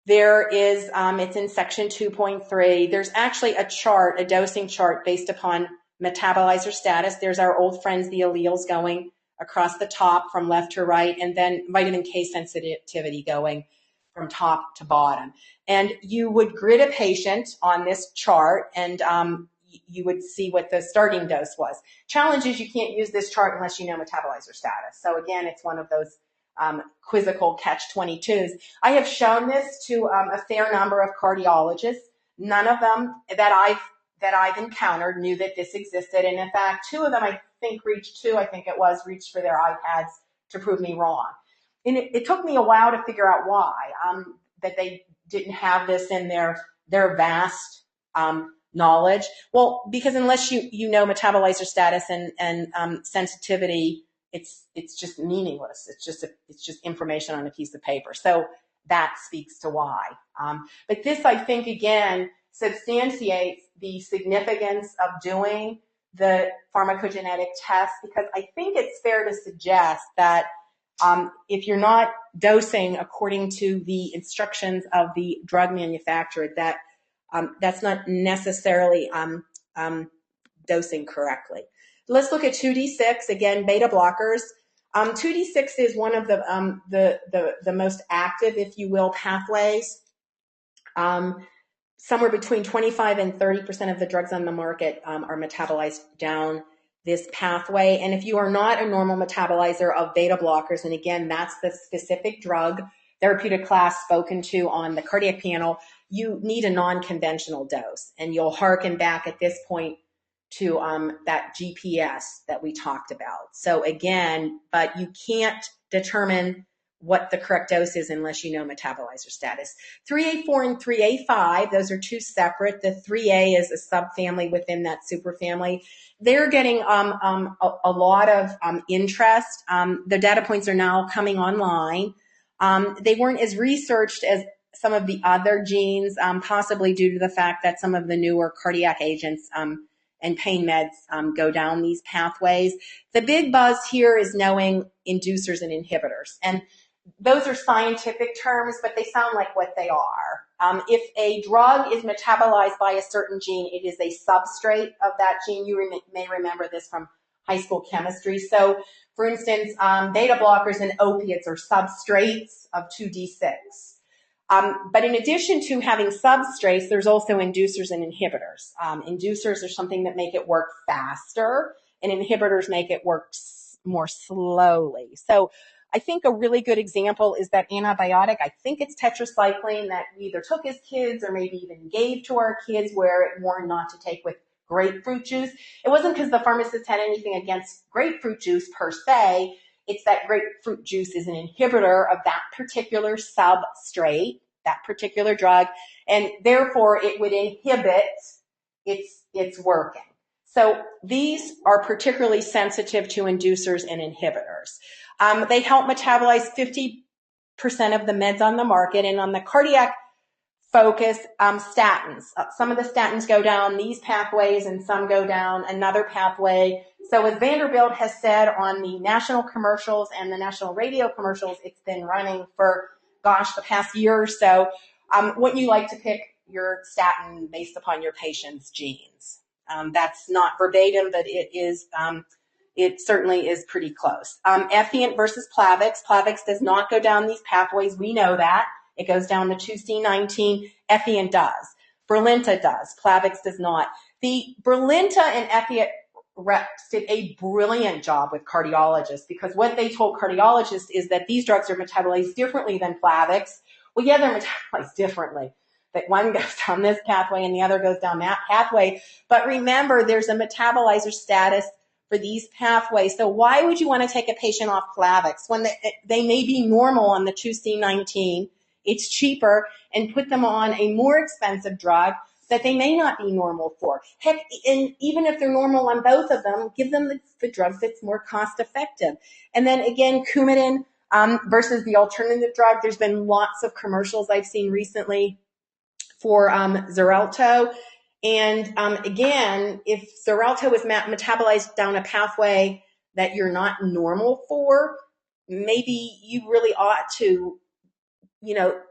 S1: there is, it's in section 2.3. There's actually a chart, a dosing chart based upon metabolizer status. There's our old friends, the alleles going across the top from left to right, and then vitamin K sensitivity going from top to bottom. And you would grid a patient on this chart, and you would see what the starting dose was. Challenge is you can't use this chart unless you know metabolizer status. So again, it's one of those quizzical catch-22s. I have shown this to a fair number of cardiologists. None of them that I've encountered knew that this existed. And in fact, two of them, I think reached for their iPads to prove me wrong. And it took me a while to figure out why, that they didn't have this in their vast knowledge. Well, because unless you know metabolizer status and sensitivity, it's just meaningless. It's just information on a piece of paper. So that speaks to why. But this, I think, again, substantiates the significance of doing the pharmacogenetic test, because I think it's fair to suggest that if you're not dosing according to the instructions of the drug manufacturer, that's not necessarily dosing correctly. Let's look at 2D6, again, beta blockers. 2D6 is one of the most active, if you will, pathways. Somewhere between 25 and 30% of the drugs on the market are metabolized down this pathway. And if you are not a normal metabolizer of beta blockers, and again, that's the specific drug therapeutic class spoken to on the cardiac panel, you need a non-conventional dose. And you'll hearken back at this point to that GPS that we talked about. So again, but you can't determine what the correct dose is unless you know metabolizer status. 3A4 and 3A5, those are two separate. The 3A is a subfamily within that superfamily. They're getting a lot of interest. The data points are now coming online. They weren't as researched as some of the other genes, possibly due to the fact that some of the newer cardiac agents and pain meds go down these pathways. The big buzz here is knowing inducers and inhibitors. And those are scientific terms, but they sound like what they are. If a drug is metabolized by a certain gene, it is a substrate of that gene. You may remember this from high school chemistry. So, for instance, beta blockers and opiates are substrates of 2D6. But in addition to having substrates, there's also inducers and inhibitors. Inducers are something that make it work faster, and inhibitors make it work more slowly. So I think a really good example is that antibiotic. I think it's tetracycline that we either took as kids or maybe even gave to our kids, where it warned not to take with grapefruit juice. It wasn't because the pharmacist had anything against grapefruit juice per se. It's that grapefruit juice is an inhibitor of that particular substrate, that particular drug, and therefore it would inhibit its working. So these are particularly sensitive to inducers and inhibitors. They help metabolize 50% of the meds on the market, and on the cardiac focus, statins. Some of the statins go down these pathways and some go down another pathway. So as Vanderbilt has said on the national commercials and the national radio commercials, it's been running for, the past year or so. Wouldn't you like to pick your statin based upon your patient's genes? That's not verbatim, but it certainly is pretty close. Effient versus Plavix. Plavix does not go down these pathways. We know that. It goes down the 2C19. Effient does. Brilinta does. Plavix does not. The Brilinta and Effient reps did a brilliant job with cardiologists, because what they told cardiologists is that these drugs are metabolized differently than Plavix. Well, yeah, they're metabolized differently. That one goes down this pathway and the other goes down that pathway. But remember, there's a metabolizer status for these pathways. So why would you want to take a patient off Plavix when they may be normal on the 2C19? It's cheaper, and put them on a more expensive drug that they may not be normal for. Heck, and even if they're normal on both of them, give them the drug that's more cost effective. And then again, Coumadin versus the alternative drug. There's been lots of commercials I've seen recently for Xarelto. And again, if Xarelto is metabolized down a pathway that you're not normal for, maybe you really ought to,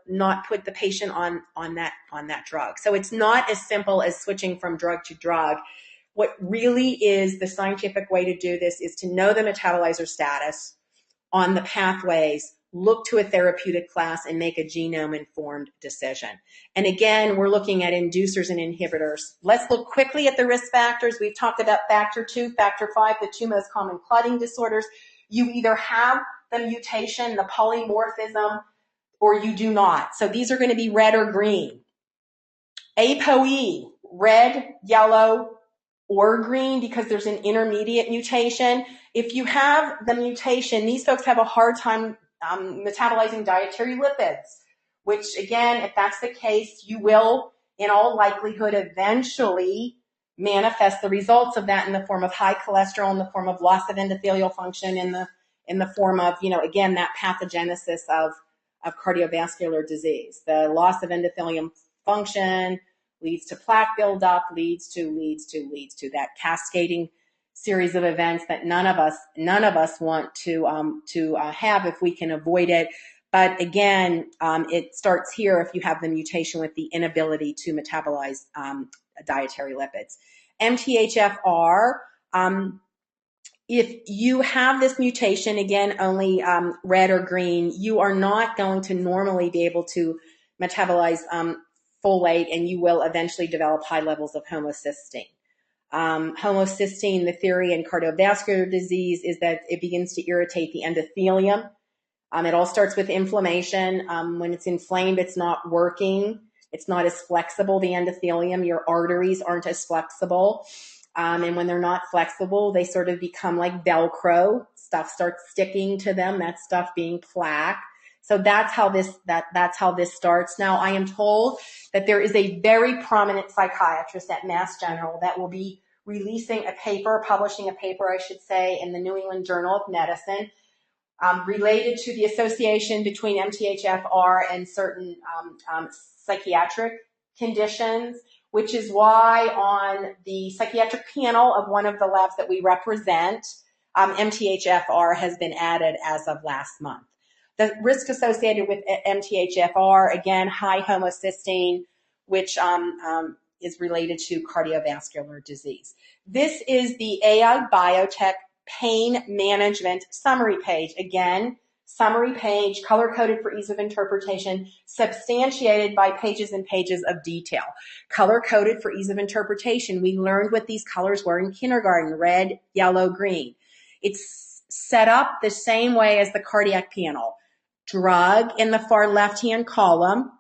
S1: not put the patient on that drug. So it's not as simple as switching from drug to drug. What really is the scientific way to do this is to know the metabolizer status on the pathways, look to a therapeutic class, and make a genome-informed decision. And again, we're looking at inducers and inhibitors. Let's look quickly at the risk factors. We've talked about factor 2, factor 5, the two most common clotting disorders. You either have the mutation, the polymorphism, or you do not. So these are going to be red or green. ApoE, red, yellow, or green because there's an intermediate mutation. If you have the mutation, these folks have a hard time metabolizing dietary lipids, which again, if that's the case, you will in all likelihood eventually manifest the results of that in the form of high cholesterol, in the form of loss of endothelial function, in the form of, again, that pathogenesis of cardiovascular disease. The loss of endothelium function leads to plaque buildup, leads to that cascading series of events that none of us want to have if we can avoid it. But again, it starts here if you have the mutation with the inability to metabolize dietary lipids. MTHFR, if you have this mutation, again, only red or green, you are not going to normally be able to metabolize folate, and you will eventually develop high levels of homocysteine. Homocysteine, the theory in cardiovascular disease is that it begins to irritate the endothelium. It all starts with inflammation. When it's inflamed, it's not working. It's not as flexible, the endothelium. Your arteries aren't as flexible. And when they're not flexible, they sort of become like Velcro. Stuff starts sticking to them, that stuff being plaque. So that's how this starts. Now, I am told that there is a very prominent psychiatrist at Mass General that will be publishing a paper, I should say, in the New England Journal of Medicine, related to the association between MTHFR and certain psychiatric conditions, which is why on the psychiatric panel of one of the labs that we represent, MTHFR has been added as of last month. The risk associated with MTHFR, again, high homocysteine, which is related to cardiovascular disease. This is the AI Biotech pain management summary page. Again, summary page, color-coded for ease of interpretation, substantiated by pages and pages of detail. Color-coded for ease of interpretation. We learned what these colors were in kindergarten: red, yellow, green. It's set up the same way as the cardiac panel. Drug in the far left-hand column,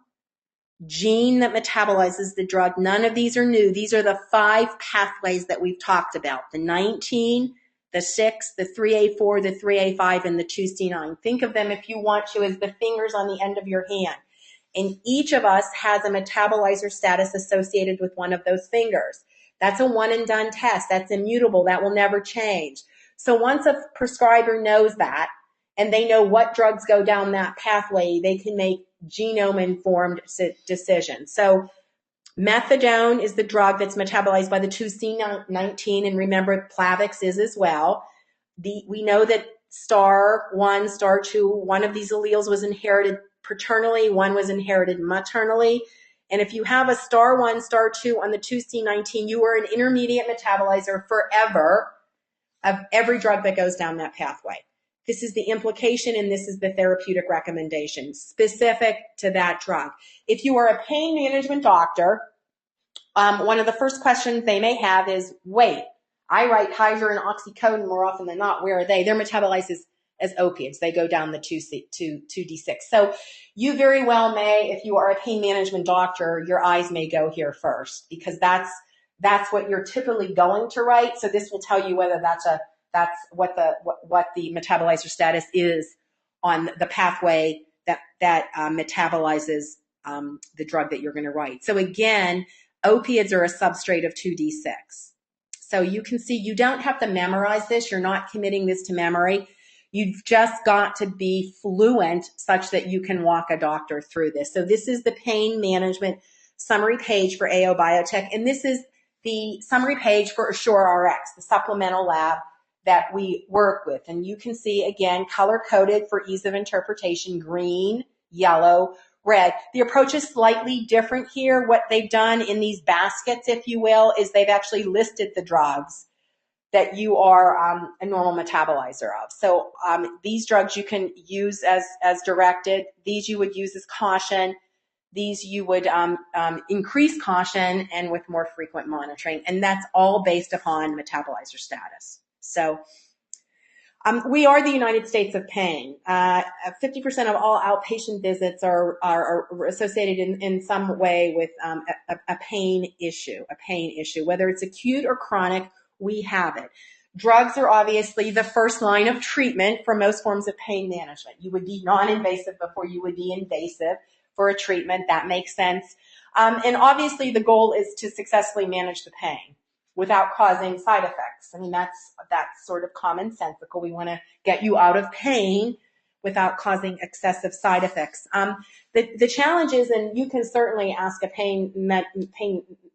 S1: gene that metabolizes the drug. None of these are new. These are the 5 pathways that we've talked about: the 19, the 6, the 3A4, the 3A5, and the 2C9. Think of them, if you want to, as the fingers on the end of your hand. And each of us has a metabolizer status associated with one of those fingers. That's a one and done test. That's immutable. That will never change. So once a prescriber knows that, and they know what drugs go down that pathway, they can make genome-informed decisions. So methadone is the drug that's metabolized by the 2C19, and remember, Plavix is as well. We know that STAR1, STAR2, one of these alleles was inherited paternally, one was inherited maternally. And if you have a STAR1, STAR2 on the 2C19, you are an intermediate metabolizer forever of every drug that goes down that pathway. This is the implication, and this is the therapeutic recommendation specific to that drug. If you are a pain management doctor, one of the first questions they may have is, wait, I write Kaiser and oxycodone more often than not. Where are they? They're metabolized as opiates. They go down the 2D6. So you very well may, if you are a pain management doctor, your eyes may go here first, because that's what you're typically going to write. So this will tell you whether that's what the metabolizer status is on the pathway that metabolizes the drug that you're going to write. So again, opiates are a substrate of 2D6. So you can see you don't have to memorize this. You're not committing this to memory. You've just got to be fluent such that you can walk a doctor through this. So this is the pain management summary page for AO Biotech, and this is the summary page for AssureRx, the supplemental lab that we work with. And you can see, again, color-coded for ease of interpretation, green, yellow, red. The approach is slightly different here. What they've done in these baskets, if you will, is they've actually listed the drugs that you are a normal metabolizer of. So these drugs you can use as directed. These you would use as caution. These you would increase caution and with more frequent monitoring. And that's all based upon metabolizer status. So we are the United States of pain. 50% of all outpatient visits are associated in some way with a pain issue, whether it's acute or chronic. We have it. Drugs are obviously the first line of treatment for most forms of pain management. You would be non-invasive before you would be invasive for a treatment. That makes sense. And obviously the goal is to successfully manage the pain without causing side effects. I mean, that's sort of commonsensical. We want to get you out of pain without causing excessive side effects. The challenge is, and you can certainly ask a pain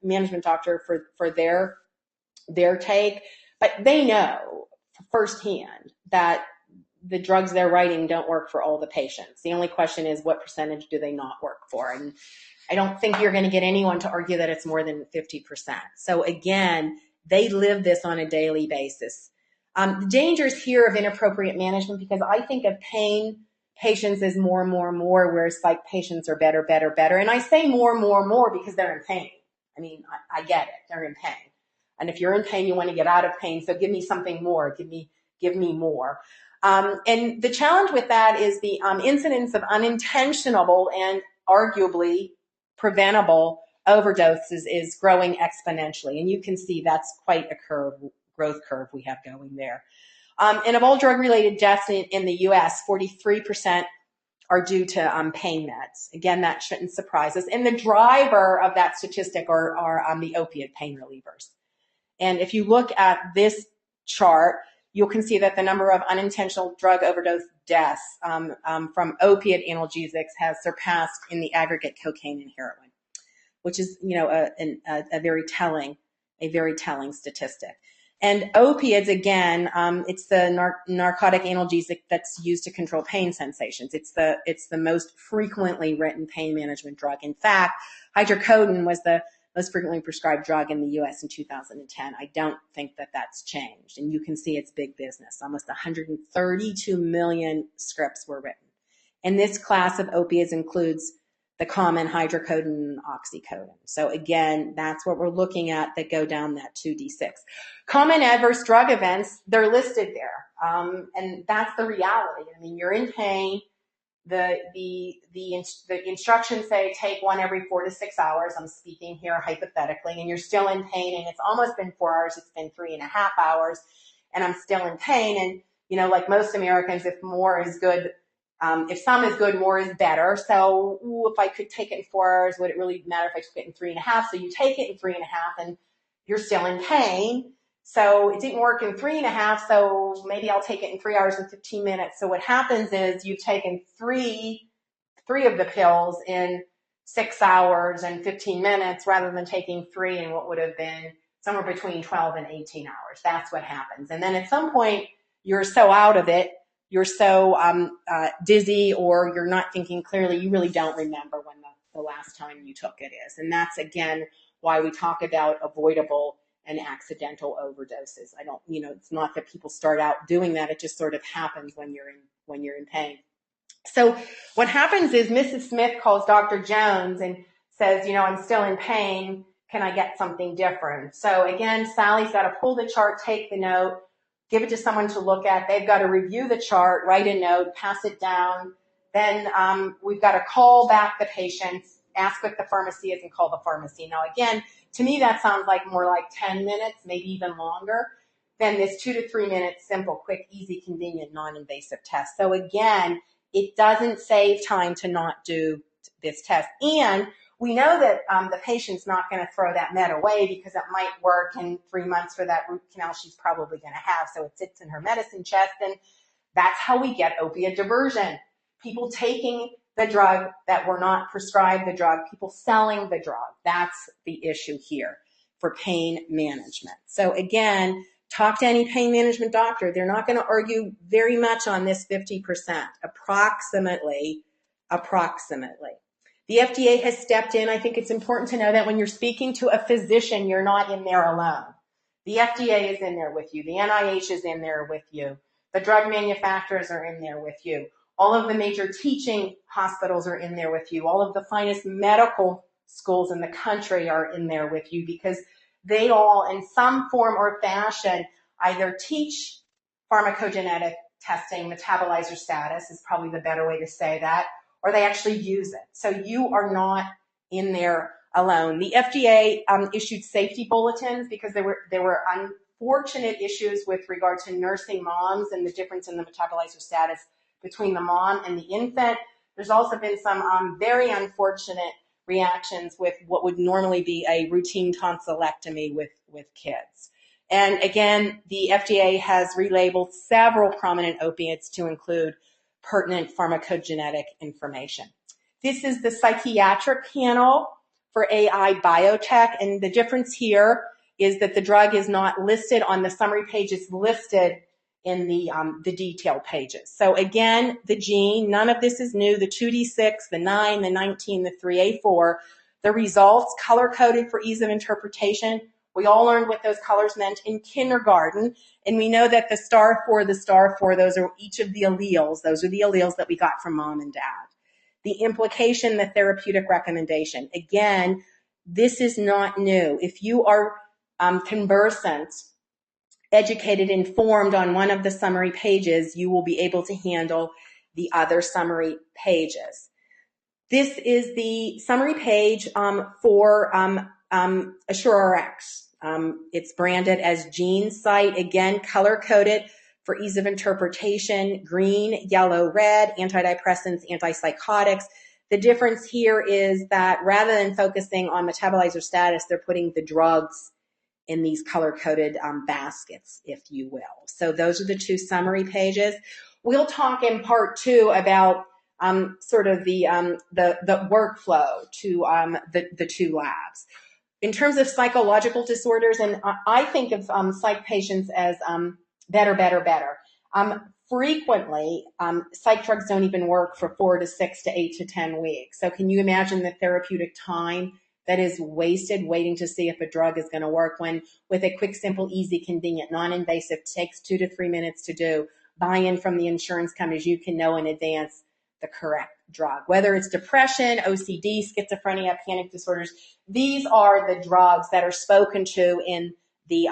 S1: management doctor for their take, but they know firsthand that the drugs they're writing don't work for all the patients. The only question is, what percentage do they not work for? And I don't think you're going to get anyone to argue that it's more than 50%. So again, they live this on a daily basis. The dangers here of inappropriate management, because I think of pain patients as more and more and more, whereas like patients are better. And I say more because they're in pain. I mean, I get it. They're in pain. And if you're in pain, you want to get out of pain. So give me something more. Give me more. And the challenge with that is the incidence of unintentional and arguably preventable overdoses is growing exponentially. And you can see that's quite a growth curve we have going there. And of all drug-related deaths in the U.S., 43% are due to pain meds. Again, that shouldn't surprise us. And the driver of that statistic are the opiate pain relievers. And if you look at this chart, you can see that the number of unintentional drug overdose deaths from opiate analgesics has surpassed in the aggregate cocaine and heroin, which is, a very telling statistic. And opiates, again, it's the narcotic analgesic that's used to control pain sensations. It's the most frequently written pain management drug. In fact, hydrocodone was the most frequently prescribed drug in the U.S. in 2010. I don't think that that's changed. And you can see it's big business. Almost 132 million scripts were written. And this class of opiates includes the common hydrocodone and oxycodone. So again, that's what we're looking at that go down that 2D6. Common adverse drug events, they're listed there. And that's the reality. I mean, you're in pain. The instructions say take one every 4 to 6 hours. I'm speaking here hypothetically, and you're still in pain, and it's almost been 4 hours. It's been 3.5 hours, and I'm still in pain. And, like most Americans, if more is good, if some is good, more is better. So if I could take it in 4 hours, would it really matter if I took it in 3.5? So you take it in 3.5 and you're still in pain. So it didn't work in 3.5, so maybe I'll take it in 3 hours and 15 minutes. So what happens is you've taken three of the pills in 6 hours and 15 minutes rather than taking 3 in what would have been somewhere between 12 and 18 hours. That's what happens. And then at some point, you're so out of it, you're so dizzy, or you're not thinking clearly, you really don't remember when the last time you took it is. And that's, again, why we talk about avoidable and accidental overdoses. It's not that people start out doing that. It just sort of happens when you're in pain. So what happens is Mrs. Smith calls Dr. Jones and says, I'm still in pain. Can I get something different? So again, Sally's got to pull the chart, take the note, give it to someone to look at. They've got to review the chart, write a note, pass it down. Then we've got to call back the patients, ask what the pharmacy is, and call the pharmacy. Now, again, to me, that sounds like more like 10 minutes, maybe even longer, than this 2 to 3 minute, simple, quick, easy, convenient, non-invasive test. So again, it doesn't save time to not do this test. And we know that the patient's not going to throw that med away because it might work in 3 months for that root canal she's probably going to have. So it sits in her medicine chest, and that's how we get opiate diversion. People taking the drug that were not prescribed the drug, people selling the drug. That's the issue here for pain management. So again, Talk to any pain management doctor. They're not going to argue very much on this 50%, approximately. The FDA has stepped in. I think it's important to know that when you're speaking to a physician, you're not in there alone. The FDA is in there with you. The NIH is in there with you. The drug manufacturers are in there with you. All of the major teaching hospitals are in there with you. All of the finest medical schools in the country are in there with you, because they all, in some form or fashion, either teach pharmacogenetic testing, metabolizer status is probably the better way to say that, or they actually use it. So you are not in there alone. The FDA issued safety bulletins because there were unfortunate issues with regard to nursing moms and the difference in the metabolizer status between the mom and the infant. There's also been some very unfortunate reactions with what would normally be a routine tonsillectomy with kids. And again, the FDA has relabeled several prominent opiates to include pertinent pharmacogenetic information. This is the psychiatric panel for AI Biotech, and the difference here is that the drug is not listed on the summary page, it's listed in the detail pages. So again, the gene, none of this is new, the 2D6, the 9, the 19, the 3A4, the results color-coded for ease of interpretation. We all learned what those colors meant in kindergarten, and we know that the star 4, those are each of the alleles. Those are the alleles that we got from mom and dad. The implication, the therapeutic recommendation. Again, this is not new. If you are conversant, educated, informed on one of the summary pages, you will be able to handle the other summary pages. This is the summary page for AssureRx. It's branded as GeneSight, again, color-coded for ease of interpretation, green, yellow, red, antidepressants, antipsychotics. The difference here is that rather than focusing on metabolizer status, they're putting the drugs in these color-coded baskets, if you will. So those are the two summary pages. We'll talk in part 2 about sort of the workflow to the two labs. In terms of psychological disorders, and I think of psych patients as better. Frequently, psych drugs don't even work for 4 to 6 to 8 to 10 weeks. So can you imagine the therapeutic time that is wasted waiting to see if a drug is going to work, when with a quick, simple, easy, convenient, non-invasive, takes 2 to 3 minutes to do, buy-in from the insurance companies, you can know in advance the correct drug. Whether it's depression, OCD, schizophrenia, panic disorders, these are the drugs that are spoken to in the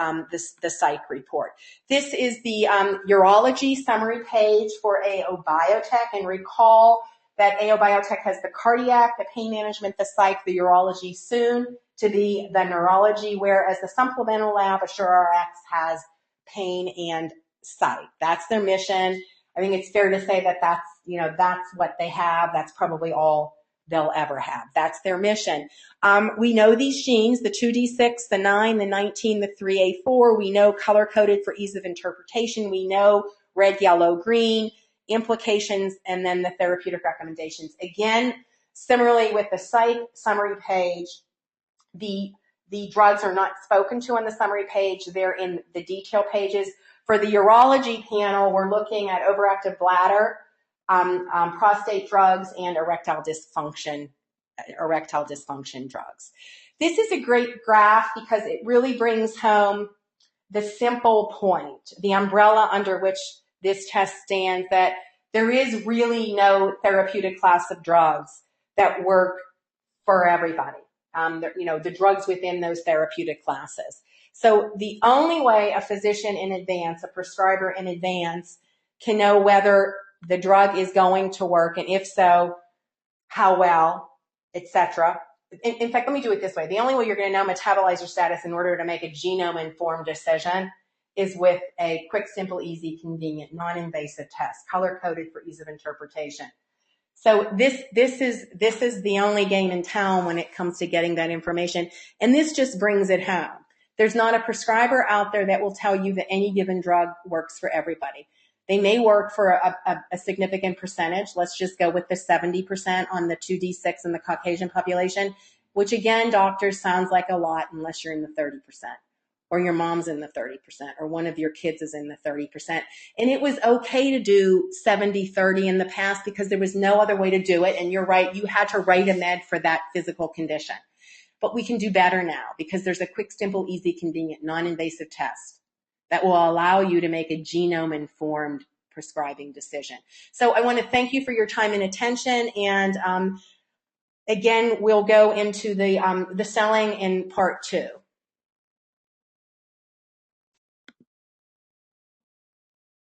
S1: psych report. This is the urology summary page for AO Biotech, and recall that AO Biotech has the cardiac, the pain management, the psych, the urology, soon to be the neurology, whereas the supplemental lab, AssureRx, has pain and psych. That's their mission. I think it's fair to say that that's what they have. That's probably all they'll ever have. That's their mission. We know these genes, the 2D6, the 9, the 19, the 3A4. We know color-coded for ease of interpretation. We know red, yellow, green, implications, and then the therapeutic recommendations. Again, similarly with the psych summary page, the drugs are not spoken to on the summary page. They're in the detail pages. For the urology panel, we're looking at overactive bladder, prostate drugs, and erectile dysfunction drugs. This is a great graph because it really brings home the simple point, the umbrella under which this test stands, that there is really no therapeutic class of drugs that work for everybody. The drugs within those therapeutic classes. So the only way a physician in advance, a prescriber in advance, can know whether the drug is going to work, and if so, how well, etc. In fact, let me do it this way. The only way you're going to know metabolizer status in order to make a genome-informed decision is with a quick, simple, easy, convenient, non-invasive test, color-coded for ease of interpretation. So this is the only game in town when it comes to getting that information, and this just brings it home. There's not a prescriber out there that will tell you that any given drug works for everybody. They may work for a significant percentage. Let's just go with the 70% on the 2D6 in the Caucasian population, which again, doctors, sounds like a lot unless you're in the 30%. or your mom's in the 30%, or one of your kids is in the 30%. And it was okay to do 70-30 in the past because there was no other way to do it. And you're right, you had to write a med for that physical condition. But we can do better now because there's a quick, simple, easy, convenient, non-invasive test that will allow you to make a genome-informed prescribing decision. So I want to thank you for your time and attention. And again, we'll go into the selling in part 2.